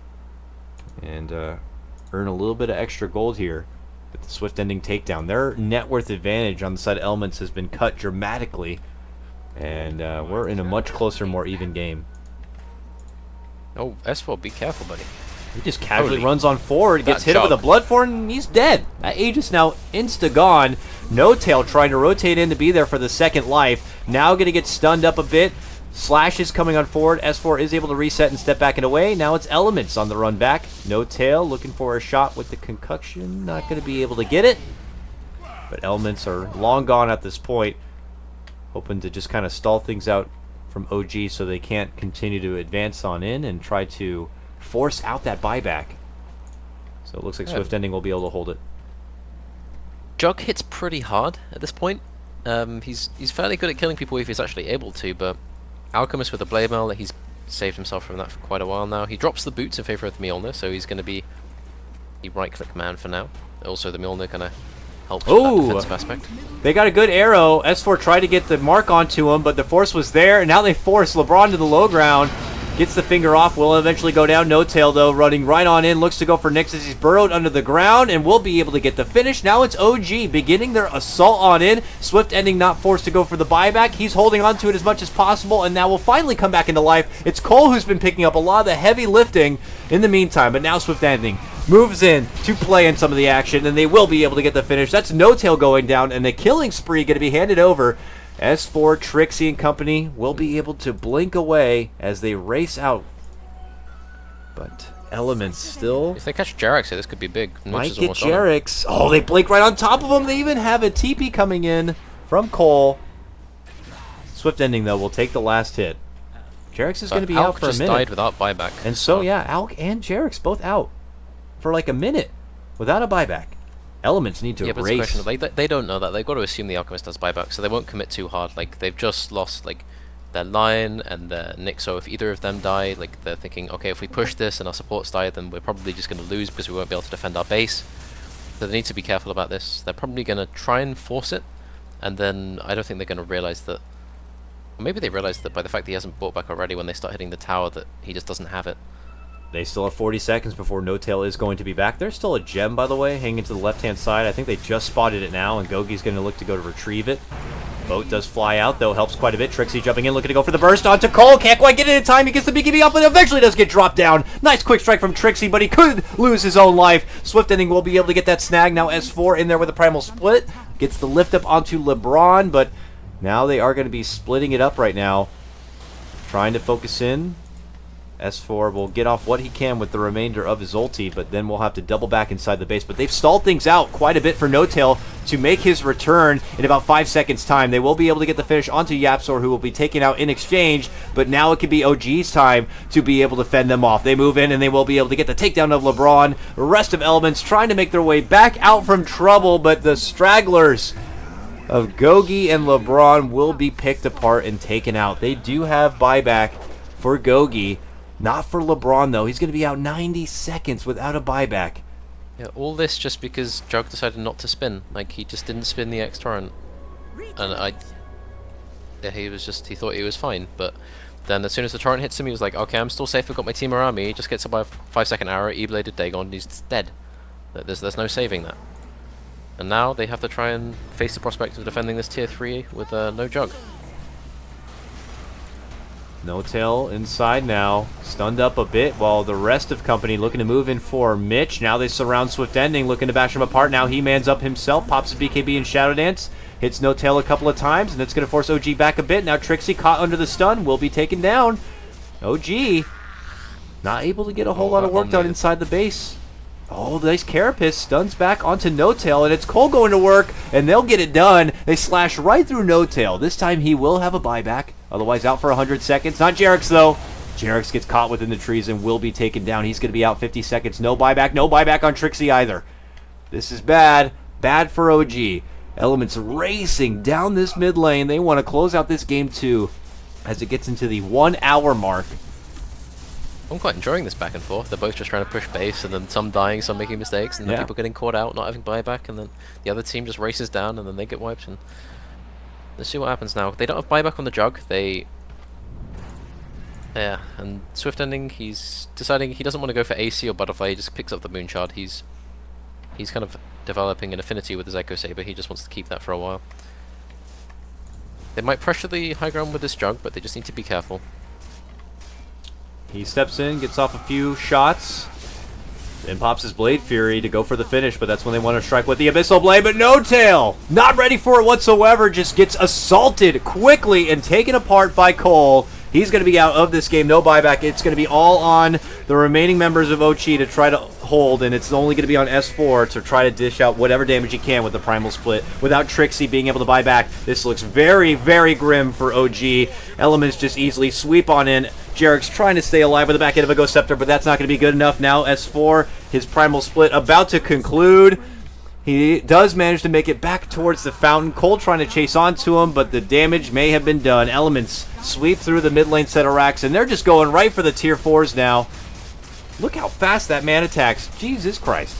and earn a little bit of extra gold here with the Swift Ending takedown. Their net worth advantage on the side of Elements has been cut dramatically, and we're in a much closer, more even game. Oh, S4, be careful, buddy. He just casually Holy. runs on forward, gets That hit with a jump. Bloodthorn, and he's dead. That Aegis now insta-gone. No Tail trying to rotate in to be there for the second life. Now going to get stunned up a bit. Slash is coming on forward. S4 is able to reset and step back and away. Now it's Elements on the run back. No Tail looking for a shot with the concoction. Not going to be able to get it. But Elements are long gone at this point. Hoping to just kind of stall things out from OG so they can't continue to advance on in and try to force out that buyback. So it looks like Swift Ending will be able to hold it. Jug hits pretty hard at this point. He's fairly good at killing people if he's actually able to, but Alchemist with a Blade Mail, he's saved himself from that for quite a while now. He drops the boots in favor of the Mjolnir, so he's going to be the right-click man for now. Also, the Mjolnir kind of helps with that defensive aspect. They got a good arrow. S4 tried to get the mark onto him, but the force was there, and now they force LeBron to the low ground. Gets the finger off, will eventually go down. No Tail, though, running right on in. Looks to go for Nyx as he's burrowed under the ground and will be able to get the finish. Now it's OG beginning their assault on in. Swift Ending not forced to go for the buyback. He's holding on to it as much as possible, and now will finally come back into life. It's Cole who's been picking up a lot of the heavy lifting in the meantime, but now Swift Ending moves in to play in some of the action, and they will be able to get the finish. That's No Tail going down, and the killing spree going to be handed over. S4, Trixie, and company will be able to blink away as they race out. But Elements still If they catch Jarex here, this could be big. might get Jarex. Oh, they blink right on top of him. They even have a TP coming in from Cole. Swift Ending, though, will take the last hit. Jarex is going to be out for a just minute. died without buyback. And so, yeah, Alk and Jarex both out for like a minute without a buyback. Elements need to Yeah, but it's a race. question of, they don't know that. They've got to assume the Alchemist does buyback, so they won't commit too hard. Like, they've just lost, like, their Lion and their Nick, so if either of them die, like, they're thinking, okay, if we push this and our supports die, then we're probably just going to lose because we won't be able to defend our base. So they need to be careful about this. They're probably going to try and force it, and then I don't think they're going to realize that... Or maybe they realize that by the fact that he hasn't bought back already when they start hitting the tower that he just doesn't have it. They still have 40 seconds before No Tail is going to be back. There's still a gem, by the way, hanging to the left-hand side. I think they just spotted it now, and Gogi's going to look to go to retrieve it. Boat does fly out, though. Helps quite a bit. Trixie jumping in, looking to go for the burst onto Cole. Can't quite get it in time. He gets the BKB off, but eventually does get dropped down. Nice quick strike from Trixie, but he could lose his own life. Swift Ending will be able to get that snag. Now S4 in there with a Primal Split. Gets the lift up onto LeBron, but now they are going to be splitting it up right now. Trying to focus in. S4 will get off what he can with the remainder of his ulti, but then we'll have to double back inside the base. But they've stalled things out quite a bit for No Tail to make his return in about 5 seconds' time. They will be able to get the finish onto Yapsor, who will be taken out in exchange, but now it could be OG's time to be able to fend them off. They move in, and they will be able to get the takedown of LeBron. The rest of Elements trying to make their way back out from trouble, but the stragglers of Gogi and LeBron will be picked apart and taken out. They do have buyback for Gogi. Not for LeBron, though. He's going to be out 90 seconds without a buyback. Yeah, all this just because Jug decided not to spin. Like, he just didn't spin the X torrent. And yeah, he thought he was fine, but then as soon as the torrent hits him, he was like, okay, I'm still safe, I've got my team around me. He just gets up by a 5-second arrow, E-bladed Dagon, and he's dead. There's no saving that. And now they have to try and face the prospect of defending this tier 3 with no Jug. No Tail inside now, stunned up a bit, while the rest of company looking to move in for Mitch. Now they surround Swift Ending, looking to bash him apart. Now he mans up himself, pops his BKB and Shadow Dance, hits No Tail a couple of times, and it's going to force OG back a bit. Now Trixie caught under the stun, will be taken down. OG not able to get a whole lot of work done inside the base. Oh, nice Carapace stuns back onto No Tail, and it's Cole going to work, and they'll get it done. They slash right through No Tail. This time he will have a buyback, otherwise out for 100 seconds. Not Jarex, though. Jarex gets caught within the trees and will be taken down. He's going to be out 50 seconds. No buyback on Trixie either. This is bad. Bad for OG. Elements racing down this mid lane. They want to close out this game, too, as it gets into the 1 hour mark. I'm quite enjoying this back and forth. They're both just trying to push base, and then some dying, some making mistakes, and then Yeah. people getting caught out, not having buyback, and then the other team just races down, and then they get wiped. And let's see what happens now. They don't have buyback on the jug. Yeah, and Swift Ending, he's deciding he doesn't want to go for AC or Butterfly. He just picks up the Moon Shard. He's kind of developing an affinity with his Echo Saber. He just wants to keep that for a while. They might pressure the high ground with this jug, but they just need to be careful. He steps in, gets off a few shots, and pops his Blade Fury to go for the finish, but that's when they want to strike with the Abyssal Blade, but No Tail! Not ready for it whatsoever, just gets assaulted quickly and taken apart by Cole. He's going to be out of this game, no buyback. It's going to be all on the remaining members of OG to try to hold, and it's only going to be on S4 to try to dish out whatever damage he can with the Primal Split without Trixie being able to buy back. This looks very, very grim for OG. Elements just easily sweep on in. Jarek's trying to stay alive with the back end of a Ghost Scepter, but that's not going to be good enough. Now S4, his Primal Split about to conclude. He does manage to make it back towards the fountain. Cole trying to chase onto him, but the damage may have been done. Elements sweep through the mid lane set of racks, and they're just going right for the tier 4s now. Look how fast that man attacks. Jesus Christ.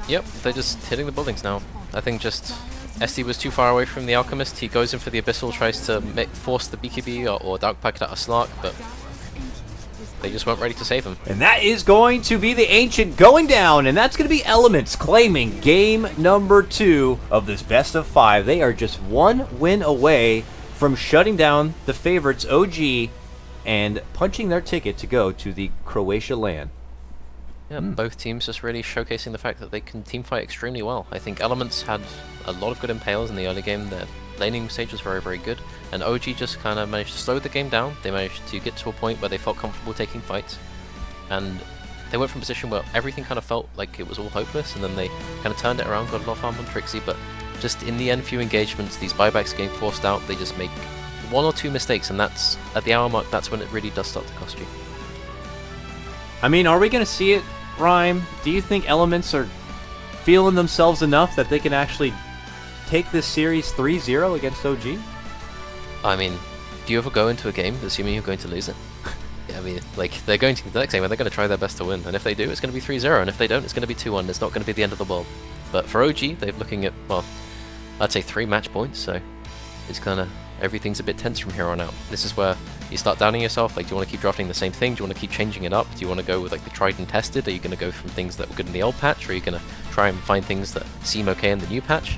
Yep, they're just hitting the buildings now. I think just SD was too far away from the Alchemist. He goes in for the Abyssal, tries to force the BKB or Dark Packet out of Slark, but they just weren't ready to save him. And that is going to be the Ancient going down, and that's going to be Elements claiming game number 2 of this best of 5. They are just one win away from shutting down the favorites OG and punching their ticket to go to the Croatia LAN. Yeah, both teams just really showcasing the fact that they can teamfight extremely well. I think Elements had a lot of good impales in the early game. Their laning stage was very, very good. And OG just kind of managed to slow the game down. They managed to get to a point where they felt comfortable taking fights. And they went from a position where everything kind of felt like it was all hopeless, and then they kind of turned it around, got a lot of harm on Trixie, but just in the end few engagements, these buybacks getting forced out, they just make one or two mistakes, and that's, at the hour mark, that's when it really does start to cost you. I mean, are we going to see it, Rhyme? Do you think Elements are feeling themselves enough that they can actually take this series 3-0 against OG? I mean, do you ever go into a game assuming you're going to lose it? Yeah, I mean, like, they're going to the next game and they're going to try their best to win, and if they do, it's going to be 3-0, and if they don't, it's going to be 2-1. It's not going to be the end of the world. But for OG, they're looking at, well, I'd say 3 match points, so it's kind of, everything's a bit tense from here on out. This is where you start doubting yourself, like, do you want to keep drafting the same thing? Do you want to keep changing it up? Do you want to go with, like, the tried and tested? Are you going to go from things that were good in the old patch, or are you going to try and find things that seem okay in the new patch?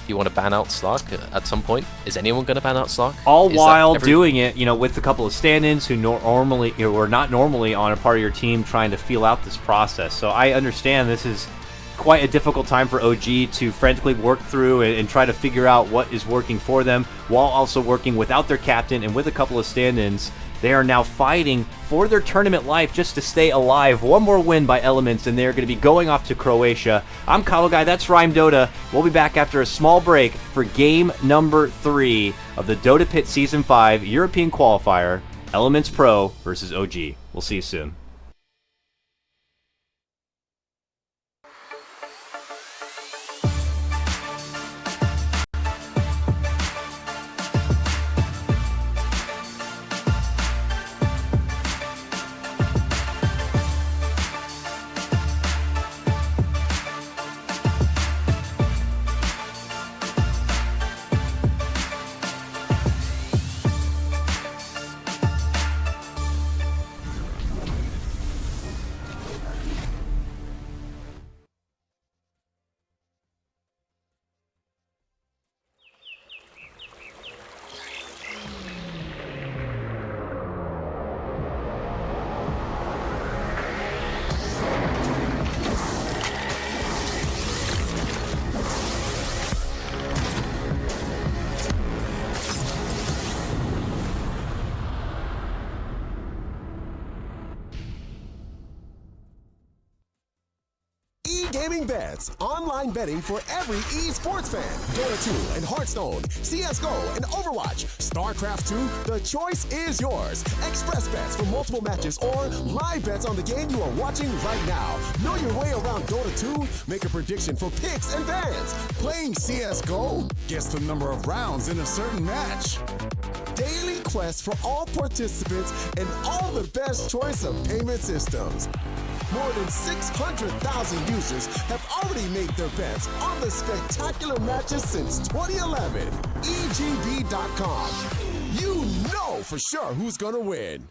Do you want to ban out Slark at some point? Is anyone going to ban out Slark? All while doing it, with a couple of stand-ins who normally, or not normally on a part of your team, trying to feel out this process. So I understand this is quite a difficult time for OG to frantically work through and try to figure out what is working for them, while also working without their captain and with a couple of stand-ins. They are now fighting for their tournament life just to stay alive. One more win by Elements, and they're going to be going off to Croatia. I'm Kyle Guy, that's Rhyme Dota. We'll be back after a small break for game number 3 of the Dota Pit Season 5 European Qualifier, Elements Pro versus OG. We'll see you soon. gaming bets, online betting for every esports fan. Dota 2 and Hearthstone, CSGO and Overwatch, StarCraft 2, the choice is yours. Express bets for multiple matches or live bets on the game you are watching right now. Know your way around Dota 2? Make a prediction for picks and bans. Playing CSGO? Guess the number of rounds in a certain match. Daily quest for all participants and all the best choice of payment systems. More than 600,000 users have already made their bets on the spectacular matches since 2011. EGB.com. You know for sure who's gonna win.